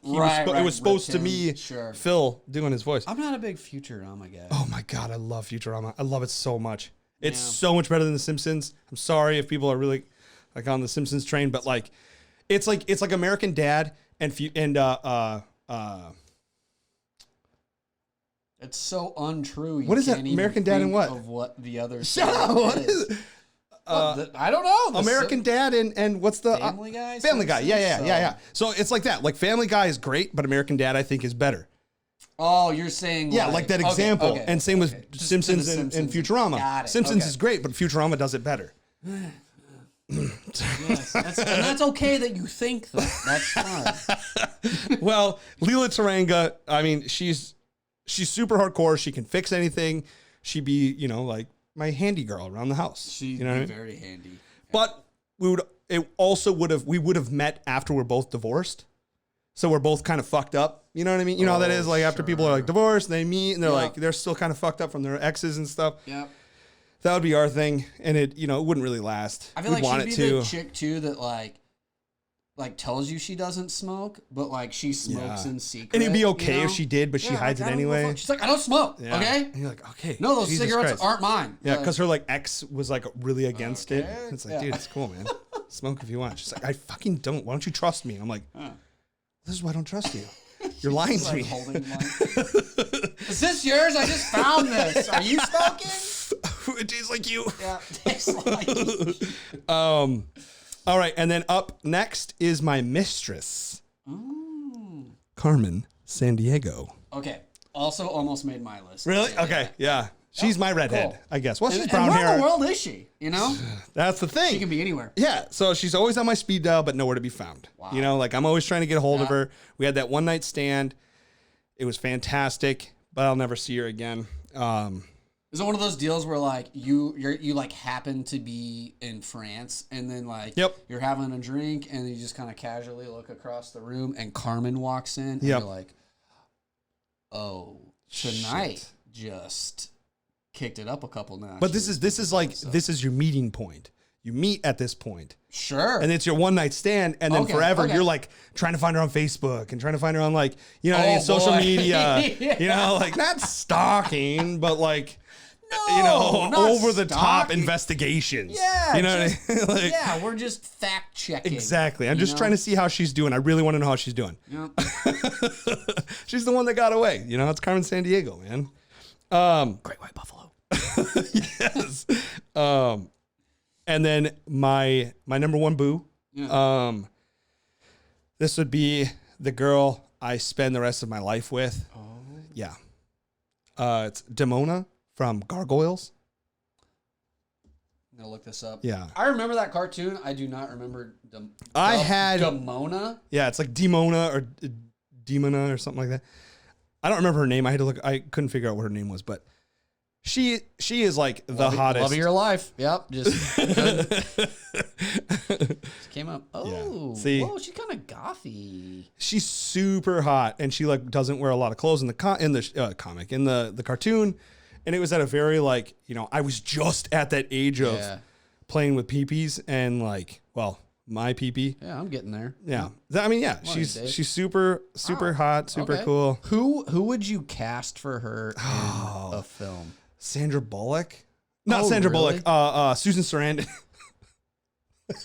Right, was supposed ripped to be him, sure. Phil doing his voice. I'm not a big Futurama guy. Oh my god, I love Futurama. I love it so much. It's so much better than The Simpsons. I'm sorry if people are really like on the Simpsons train, but like it's like American Dad and It's so untrue. What is that? Can't even American Dad and think what? Of what the other Shut up. What is it? I don't know. American Dad and what's the Family Guy? Family Guy. Simpsons? Yeah. So it's like that. Like Family Guy is great, but American Dad I think is better. Oh, you're saying Yeah, like that example. okay, and same with Just Simpsons to the and Simpsons. Futurama. Got it. Simpsons Okay. is great, but Futurama does it better. Yes, that's okay that you think that. That's fine. Well, Leela Taranga, I mean, she's super hardcore. She can fix anything. She'd be, you know, like my handy girl around the house. She'd you know what I be mean? very handy. But we would have met after we're both divorced. So we're both kind of fucked up. You know what I mean? You know how that is? Like after people are like divorced, they meet and they're like, they're still kind of fucked up from their exes and stuff. Yeah. That would be our thing. And it, you know, it wouldn't really last. I feel We'd like want she'd it be to. the chick too that like like tells you she doesn't smoke, but like she smokes in secret. And it'd be okay you know? if she did, but she hides like, it anyway. She's like, I don't smoke. Yeah. Okay. And you're like, okay. No, those Jesus cigarettes Christ. aren't mine. Yeah, because her like ex was like really against it. Okay. It's like, dude, it's cool, man. Smoke if you want. She's like, I fucking don't. Why don't you trust me? I'm like, this is why I don't trust you. You're lying to me. Holding is this yours? I just found this. Are you smoking? It tastes like you. Yeah, tastes like you. All right, and then up next is my mistress, Carmen Sandiego. Okay. Also, almost made my list. Really? Yeah, Okay, yeah. She's my redhead, cool. I guess. Well, she's And brown where hair. in the world is she? You know, That's the thing. she can be anywhere. Yeah, so she's always on my speed dial, but nowhere to be found. Wow. You know, like I'm always trying to get a hold of her. We had that one night stand. It was fantastic, but I'll never see her again. Is it one of those deals where like you like happen to be in France and then like you're having a drink and you just kind of casually look across the room and Carmen walks in and you're like, oh, tonight just kicked it up a couple notches. But this is your meeting point. You meet at this point. Sure. And it's your one night stand. And then forever you're like trying to find her on Facebook and trying to find her on like, you know, social media, you know, like not stalking, but like, over the top investigations. Yeah. You know what I mean? Like, yeah. We're just fact checking. Exactly. I'm just trying to see how she's doing. I really want to know how she's doing. Yep. She's the one that got away. You know, it's Carmen Sandiego, man. Great White Buffalo. Yes. And then my number one boo. Yeah. This would be the girl I spend the rest of my life with. Oh. Yeah. It's Demona from Gargoyles. I'm gonna look this up. Yeah. I remember that cartoon. I do not remember Demona. Yeah, it's like Demona or Demona or something like that. I don't remember her name. I had to look. I couldn't figure out what her name was, but she is like the hottest. Love of your life. Yep. Just came up. Oh, yeah. See, whoa, she's kind of gothy. She's super hot, and she like doesn't wear a lot of clothes in the comic, in the cartoon. And it was at a very like, you know, I was just at that age of playing with peepees and like, well, my peepee. Yeah, I'm getting there. Yeah. I mean, yeah, she's super hot, super cool. Who would you cast for her in a film? Sandra Bullock? Not Sandra Bullock. Susan Sarandon.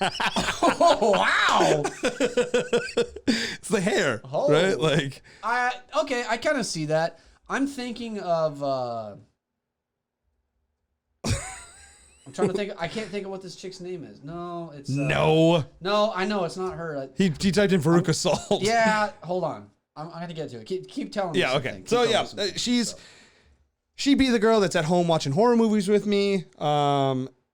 Oh, wow. It's the hair, right? Like, I kind of see that. I'm thinking of I'm trying to think. I can't think of what this chick's name is. No, it's no. I know it's not her. He typed in Veruca Salt. Yeah, hold on. I'm gonna get to it. Keep telling me. Yeah, okay. So yeah, she'd be the girl that's at home watching horror movies with me.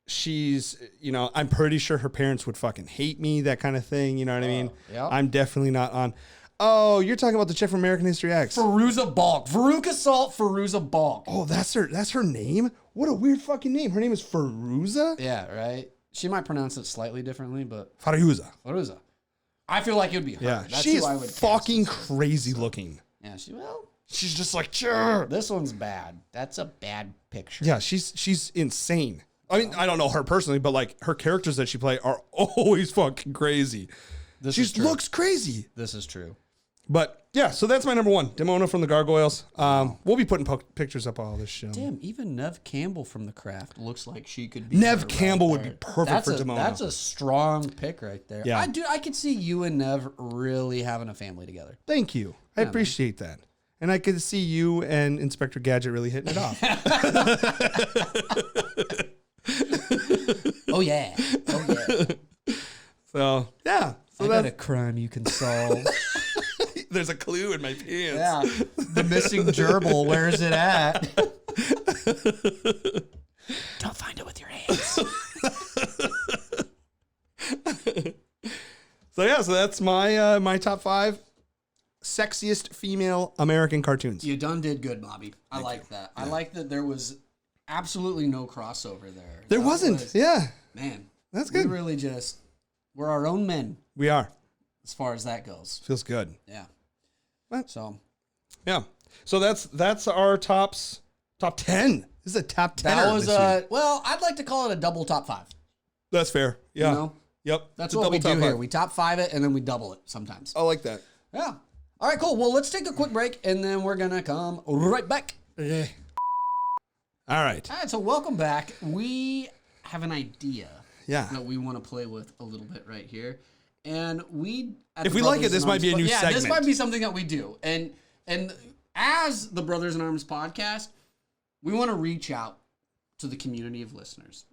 She's, you know, I'm pretty sure her parents would fucking hate me, that kind of thing. You know what I mean? Yeah. I'm definitely not on. Oh, you're talking about the chick from American History X. Fairuza Balk. Veruca Salt, Fairuza Balk. Oh, that's her name? What a weird fucking name. Her name is Fairuza? Yeah, right? She might pronounce it slightly differently, but... Fairuza. I feel like it would be her. Yeah, That's she who I would is fucking crazy looking. Yeah, she's just like, sure. This one's bad. That's a bad picture. Yeah, she's insane. I mean, I don't know her personally, but like her characters that she plays are always fucking crazy. She looks crazy. This is true. But yeah, so that's my number one, Demona from the Gargoyles. We'll be putting pictures up all this shit. Damn, even Nev Campbell from The Craft looks like she could be. Nev Campbell would be perfect for Demona. That's a strong pick right there. Yeah. I could see you and Nev really having a family together. Thank you. I appreciate that. And I could see you and Inspector Gadget really hitting it off. Oh yeah. So yeah. So I got a crime you can solve. There's a clue in my pants. Yeah. The missing gerbil, where's it at? Don't find it with your hands. So that's my top 5 sexiest female American cartoons. You done did good, Bobby. I like that. Yeah. I like that there was absolutely no crossover there. There wasn't. Yeah. Man. That's good. We really we're our own men. We are. As far as that goes. Feels good. Yeah. What? So. Yeah. So that's our top 10. This is a top 10. That was well, I'd like to call it a double top 5. That's fair. Yeah. You know? Yep. That's It's a what we double do top here. five. We top 5 it, and then we double it sometimes. I like that. Yeah. All right, cool. Well, let's take a quick break, and then we're going to come right back. Okay. All right. All right, so welcome back. We have an idea that we want to play with a little bit right here. And if we like it, this might be a new segment. This might be something that we do. And as the Brothers in Arms podcast, we want to reach out to the community of listeners.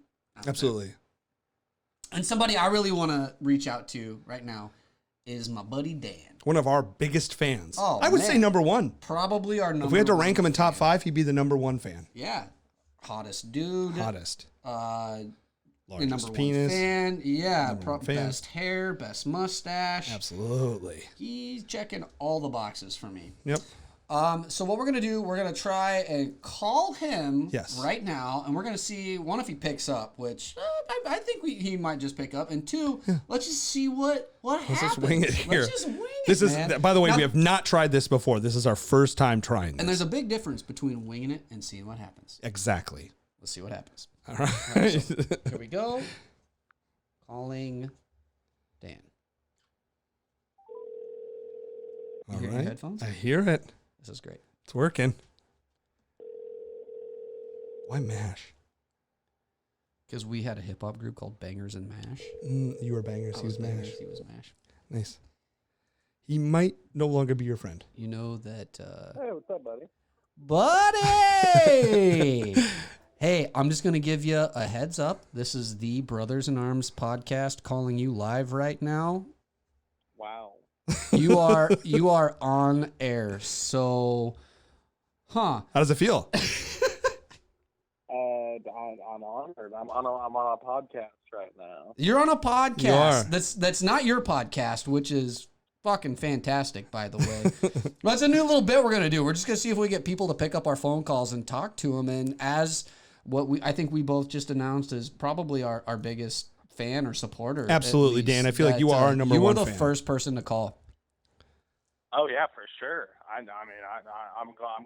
Absolutely. And somebody I really want to reach out to right now is my buddy Dan. One of our biggest fans. Oh, I would say number one. Probably our number one. If we had to rank him in top 5, he'd be the number 1 fan. Yeah. Hottest dude. Hottest. Largest Largest penis. fan. Yeah. Fan. Best hair, best mustache. Absolutely. He's checking all the boxes for me. Yep. So what we're going to do, we're going to try and call him right now, and we're going to see, one, if he picks up, which I think he might just pick up, and 2, let's just see what happens. Let's just wing it here. Let's just wing this it, is, man. by the way, now, we have not tried this before. This is our first time trying this. And there's a big difference between winging it and seeing what happens. Exactly. Let's see what happens. All right. All right, so here we go. Calling Dan. You hear your headphones? I hear it. This is great. It's working. Why MASH? Because we had a hip hop group called Bangers and Mash. You were Bangers. He was MASH. He was Mash. Nice. He might no longer be your friend. You know that. Hey, what's up, buddy? Buddy! Hey, I'm just going to give you a heads up. This is the Brothers in Arms podcast calling you live right now. Wow. You are on air. So, How does it feel? I'm honored. I'm on a podcast right now. You're on a podcast. You are. That's not your podcast, which is fucking fantastic, by the way. Well, it's a new little bit we're gonna do. We're just gonna see if we get people to pick up our phone calls and talk to them. And as I think we both just announced is probably our biggest fan or supporter. Absolutely, Dan. I feel like you are our number 1 fan. You were the first person to call. Oh yeah, for sure. I'm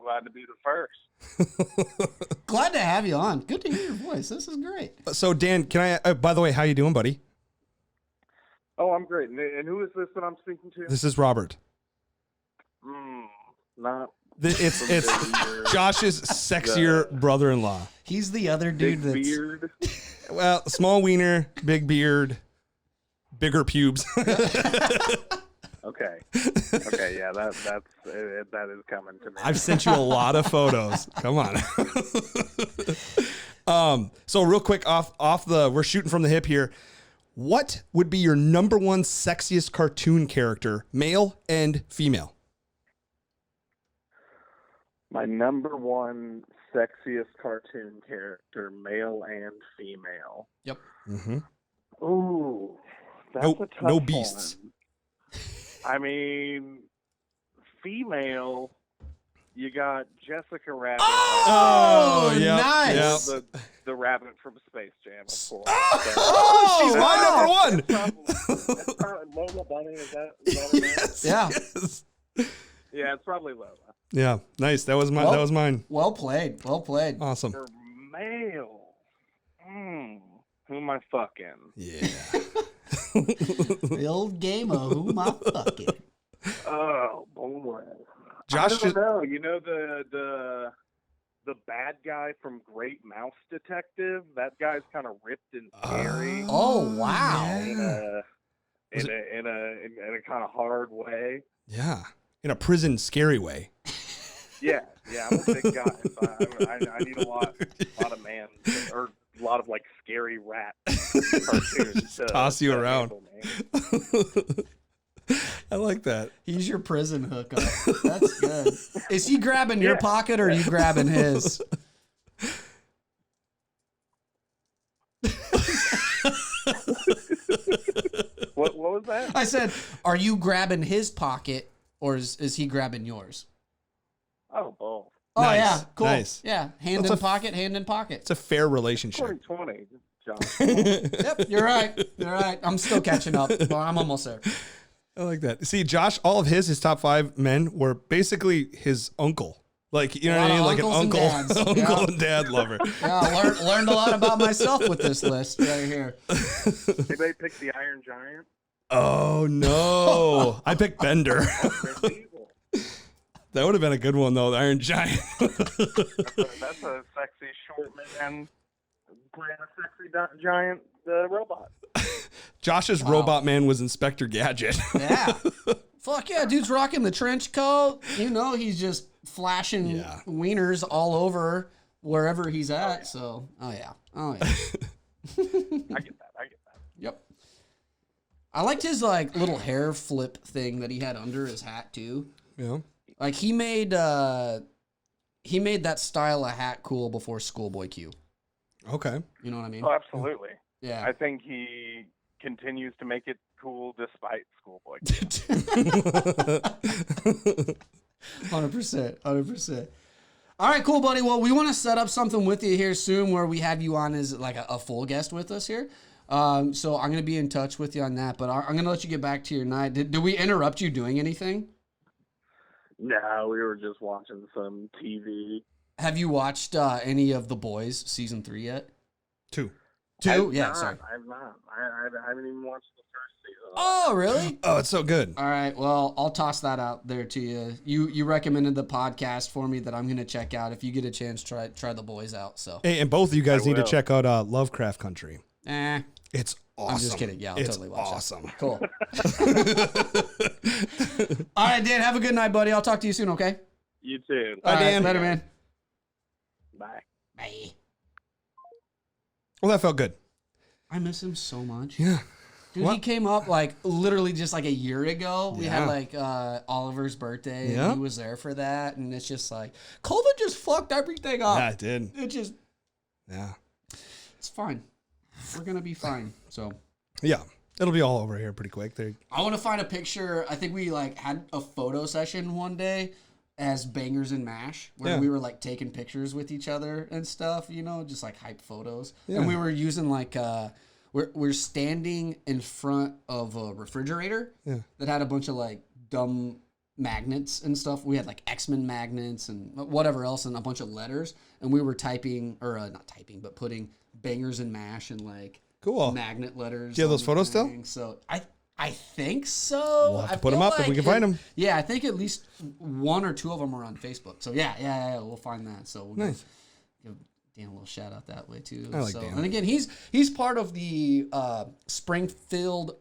glad to be the first. Glad to have you on. Good to hear your voice. This is great. So Dan, can I? By the way, how you doing, buddy? Oh, I'm great. And who is this that I'm speaking to? This is Robert. Not. It's Josh's sexier brother-in-law. He's the other dude big beard. Well, small wiener, big beard, bigger pubes. Okay, yeah, that is coming to me. I've sent you a lot of photos. Come on. So real quick, we're shooting from the hip here. What would be your number 1 sexiest cartoon character, male and female? My number 1 sexiest cartoon character, male and female. Yep. Mm-hmm. Ooh, that's a tough no beasts. one. I mean, female, you got Jessica Rabbit. Oh, yeah, nice. Yeah. The rabbit from Space Jam, of course. She's my number 1. That's probably Lola Bunny, is that her name? Yes, Yeah. yes. Yeah, it's probably Lola. Yeah, nice. That was mine. Well played. Awesome. For male, who am I fucking? Yeah. The old game of who am I fucking? Oh boy, Josh, I don't know. You know the bad guy from Great Mouse Detective. That guy's kind of ripped and scary. Oh wow! In a kind of hard way. Yeah, in a prison scary way. Yeah, I'm a big guy. So I need a lot of man or a lot of like scary rat cartoons to toss you around. Handle, I like that. He's your prison hookup. That's good. Is he grabbing your pocket or are you grabbing his? What was that? I said, are you grabbing his pocket or is he grabbing yours? Oh, both. Oh, Nice, yeah. Cool. nice. Yeah. Hand in pocket, hand in pocket. It's a fair relationship. 2020, John. Yep, you're right. You're right. I'm still catching up. Well, I'm almost there. I like that. See, Josh, all of his top 5 men were basically his uncle Like, you know what I mean? Like an uncles and dads. uncle Yeah. and dad lover. Yeah, learned a lot about myself with this list right here. Anybody pick the Iron Giant? Oh, no. I picked Bender. That would have been a good one, though, the Iron Giant. That's a sexy short man playing a sexy giant robot. Josh's robot man was Inspector Gadget. Yeah. Fuck yeah, dude's rocking the trench coat. You know, he's just flashing wieners all over wherever he's at. So, oh yeah. I get that. Yep. I liked his like little hair flip thing that he had under his hat too. Yeah. Like he made that style of hat cool before Schoolboy Q. Okay. You know what I mean? Oh, absolutely. Yeah. I think he continues to make it cool despite Schoolboy. 100%. All right, cool, buddy. Well, we want to set up something with you here soon where we have you on as like a full guest with us here. So I'm going to be in touch with you on that, but I'm going to let you get back to your night. Did we interrupt you doing anything? No, we were just watching some TV. Have you watched any of The Boys season 3 yet? 2. Yeah, sorry. I've not. I haven't even watched the first season. Oh, really? Oh, it's so good. All right. Well, I'll toss that out there to you. You recommended the podcast for me that I'm going to check out. If you get a chance, try The Boys out. So. Hey, and both of you guys need to check out Lovecraft Country. It's awesome. I'm just kidding. Yeah, I'll totally watch awesome. that. Cool. All right, Dan, have a good night, buddy. I'll talk to you soon, okay? You too. Bye, Dan. Later, man. Bye. Bye. Well, that felt good. I miss him so much. Yeah. Dude, he came up like literally just like a year ago. We had Yeah. like Oliver's birthday. Yeah. And he was there for that. And it's just like, COVID just fucked everything up. Yeah, it did. It just, Yeah. it's fine. We're going to be fine. So. Yeah. It'll be all over here pretty quick. I want to find a picture. I think we like had a photo session one day as Bangers and Mash where we were like taking pictures with each other and stuff, you know, just like hype photos. Yeah. And we were using like we're standing in front of a refrigerator that had a bunch of like dumb magnets and stuff. We had like X-Men magnets and whatever else and a bunch of letters. And we were typing, or not typing, but putting Bangers and Mash and like cool magnet letters. Do you have those photos still? So I think so. We'll have to put them up if we can find them. Yeah, I think at least one or two of them are on Facebook. So yeah, we'll find that. So we'll give Dan a little shout out that way too. I like Dan. And again, he's part of the Spring Food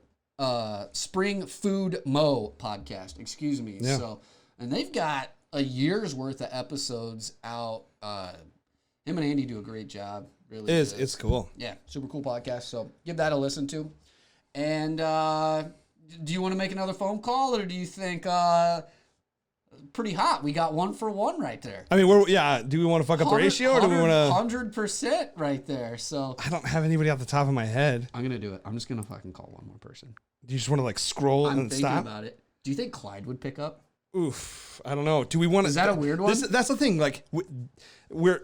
Mo podcast. Excuse me. Yeah. So, and they've got a year's worth of episodes out. Him and Andy do a great job. Really, It's cool. Yeah, super cool podcast. So give that a listen to. And do you want to make another phone call, or do you think pretty hot? We got 1 for 1 right there. I mean, do we want to fuck up the ratio, or do we want to 100% right there? So I don't have anybody off the top of my head. I'm gonna do it. I'm just gonna fucking call one more person. Do you just want to like scroll I'm and thinking stop? about it. Do you think Clyde would pick up? Oof, I don't know. Do we want to? Is that a weird one? That's the thing. Like,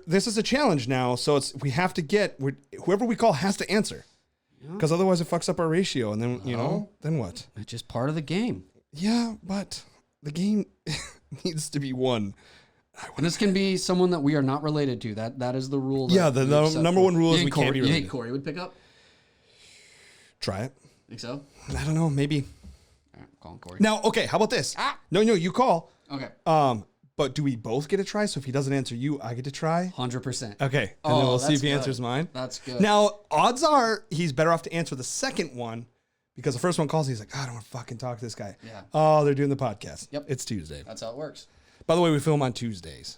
this is a challenge now, so we have to get whoever we call has to answer, because otherwise it fucks up our ratio, and then then what? It's just part of the game. Yeah, but the game needs to be won. And this can be someone that we are not related to. That is the rule. The number one rule is we can't be related. You think Cory would pick up? Try it. Think so? I don't know. Maybe. All right, calling Cory. Now, okay. How about this? No, you call. Okay. But do we both get a try? So if he doesn't answer you, I get to try? 100%. Okay. And then we'll see if he answers mine. That's good. Now, odds are he's better off to answer the second one, because the first one calls, he's like, I don't want to fucking talk to this guy. Yeah. Oh, they're doing the podcast. Yep. It's Tuesday. That's how it works. By the way, we film on Tuesdays.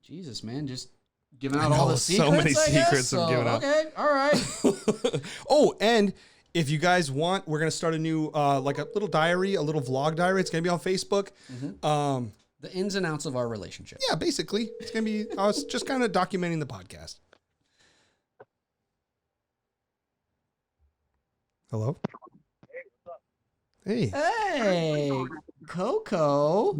Jesus, man. Just giving out all the secrets, so many I guess? secrets I'm giving out. Okay. All right. Oh, and if you guys want, we're going to start a new, like a little diary, a little vlog diary. It's going to be on Facebook. Mm-hmm. The ins and outs of our relationship. Yeah, basically. It's going to be us just kind of documenting the podcast. Hello? Hey. Hey, Coco.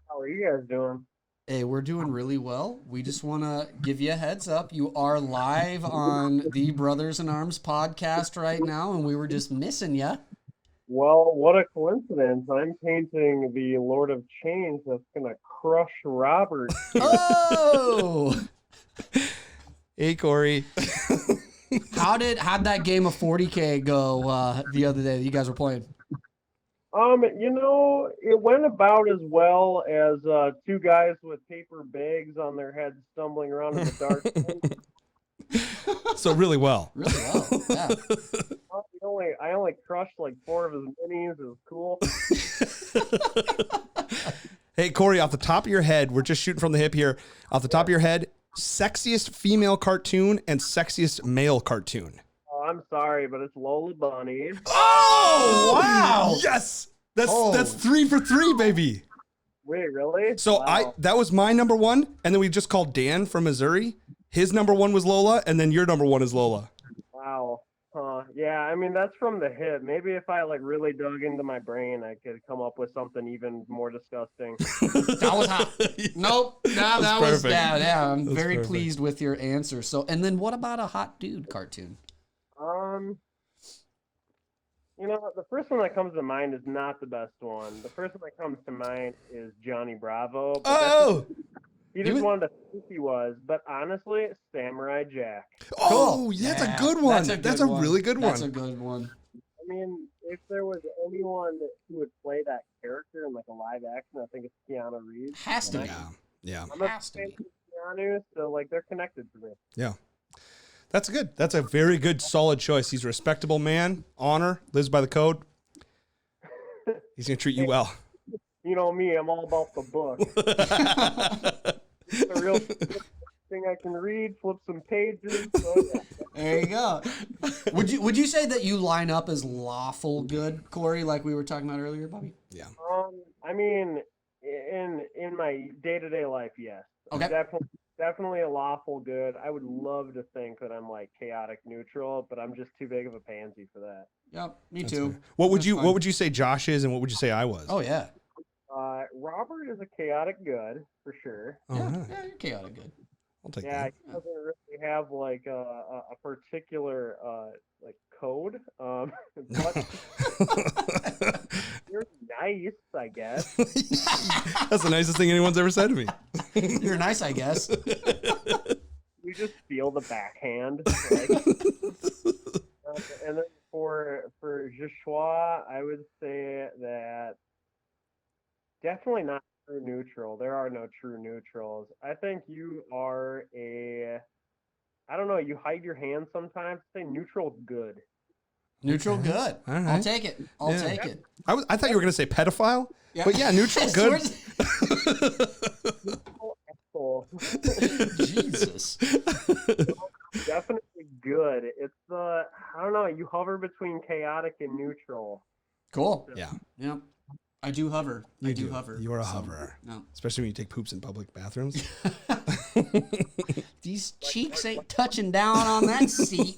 How are you guys doing? Hey, we're doing really well. We just want to give you a heads up. You are live on the Brothers in Arms podcast right now, and we were just missing you. Well, what a coincidence. I'm painting the Lord of Change that's going to crush Robert. Oh, Hey, Cory. how'd that game of 40K go the other day that you guys were playing? It went about as well as two guys with paper bags on their heads stumbling around in the dark. So really well. Really well, yeah. I only crushed like 4 of his minis. It was cool. Hey, Cory, off the top of your head, we're just shooting from the hip here. Off the top of your head, sexiest female cartoon and sexiest male cartoon. Oh, I'm sorry, but it's Lola Bunny. Oh, wow. Yes. Oh. That's 3 for 3, baby. Wait, really? So Wow. that was my number 1, and then we just called Dan from Missouri. His number 1 was Lola, and then your number 1 is Lola. Wow. Yeah, I mean, that's from the hip. Maybe if I like really dug into my brain, I could come up with something even more disgusting. That was hot. Nope. Nah, that was perfect. yeah. I'm That's very perfect. pleased with your answer. So, and then what about a hot dude cartoon? The first one that comes to mind is not the best one. The first one that comes to mind is Johnny Bravo. But Oh, he just wanted to think he was, but honestly, Samurai Jack. oh, that's Yeah, a good one. That's a one. really good one. That's a good one. I mean, if there was anyone who would play that character in like a live action, I think it's Keanu Reeves. Has to be. Yeah. I'm a Has to fan be. of Keanu, so like they're connected to me. Yeah. That's good. That's a very good, solid choice. He's a respectable man, honor, lives by the code. He's going to treat you well. You know me, I'm all about the book. The real thing I can read, flip some pages. So yeah. There you go. Would you say that you line up as lawful good, Cory, like we were talking about earlier, Bobby? Yeah. I mean, in my day-to-day life, yes. Okay. Definitely a lawful good. I would love to think that I'm like chaotic neutral, but I'm just too big of a pansy for that. Yep, me too. What would That's you fine. What would you say Josh is, and what would you say I was? Oh yeah. Robert is a chaotic good for sure. Oh, Yeah, yeah. yeah, you're chaotic good. I'll take Yeah, that. he doesn't really have like a particular like code. But you're nice, I guess. That's the nicest thing anyone's ever said to me. You're nice, I guess. You just feel the backhand. Like, and then for Joshua, I would say that definitely not true neutral. There are no true neutrals. I think you are I don't know, you hide your hand sometimes. Say neutral good. Neutral good. All I'll right. take it. I'll Yeah. take it. I thought you were going to say pedophile, Yeah. but yeah, neutral good. Oh, Jesus. definitely good. It's I don't know, you hover between chaotic and neutral. Cool. Yeah, Yep. I do hover. I do hover. You are a So, hoverer, no. especially when you take poops in public bathrooms. These cheeks ain't touching down on that seat.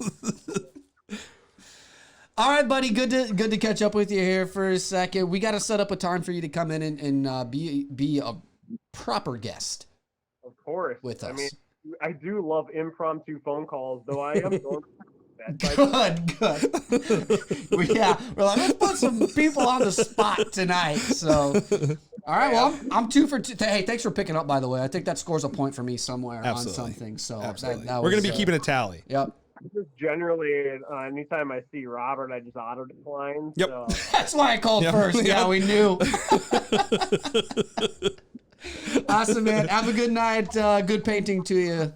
All right, buddy. Good to catch up with you here for a second. We got to set up a time for you to come in and be a proper guest Of course. with us. I mean, I do love impromptu phone calls, though I am normally that. Good. We're like, let's put some people on the spot tonight. So, all right. Well, I'm 2 for 2. Hey, thanks for picking up. By the way, I think that scores a point for me somewhere Absolutely. on something. So Absolutely. that We're going was, to be keeping a tally. Yep. Just generally, anytime I see Robert, I just auto decline. Yep. So. That's why I called Yep. first. Yeah, Yep. we knew. Awesome, man. Have a good night. Good painting to you.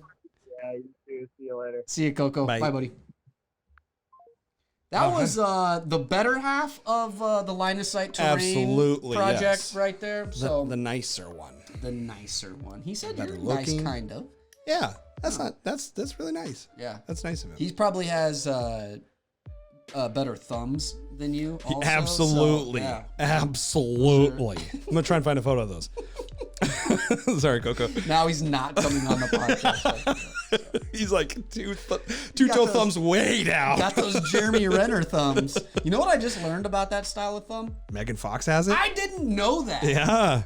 Yeah, you too. See you later. See you, Coco. Bye. Bye, buddy. That was the better half of the line of sight terrain Absolutely, project yes. right there. So The nicer one. the nicer one. He said Better you're nice, looking. kind of. Yeah, that's really nice. Yeah. That's nice of him. He probably has better thumbs than you. Also, Absolutely. So, yeah. Absolutely. I'm going to try and find a photo of those. Sorry, Coco. Now he's not coming on the podcast. He's like two-toe thumbs way down. Got those Jeremy Renner thumbs. You know what I just learned about that style of thumb? Megan Fox has it? I didn't know that. Yeah.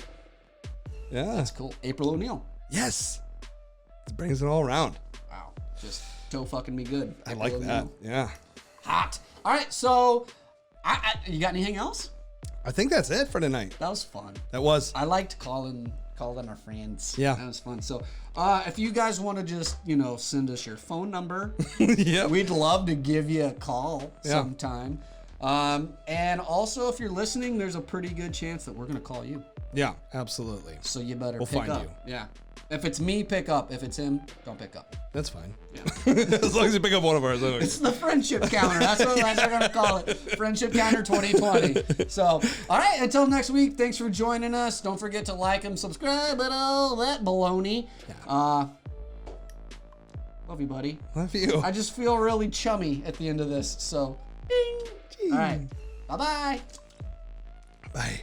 Yeah. That's cool. April O'Neil. Yes. It brings it all around. Wow. Just toe fucking me good. I April like that. O'Neil. Yeah. Hot. All right, so You got anything else? I think that's it for tonight. That was fun. That was. I liked calling our friends. Yeah. That was fun. So if you guys want to just, send us your phone number, Yeah. we'd love to give you a call sometime. And also, if you're listening, there's a pretty good chance that we're going to call you. Yeah, absolutely. So you better We'll pick find up. you. Yeah. If it's me, pick up. If it's him, don't pick up. That's fine. Yeah. As long as you pick up one of ours. It's the friendship counter. That's what we're going to call it. Friendship counter 2020. So, all right. Until next week, thanks for joining us. Don't forget to like and subscribe and all that baloney. Yeah. Love you, buddy. Love you. I just feel really chummy at the end of this. So, ding. All right. Bye-bye. Bye.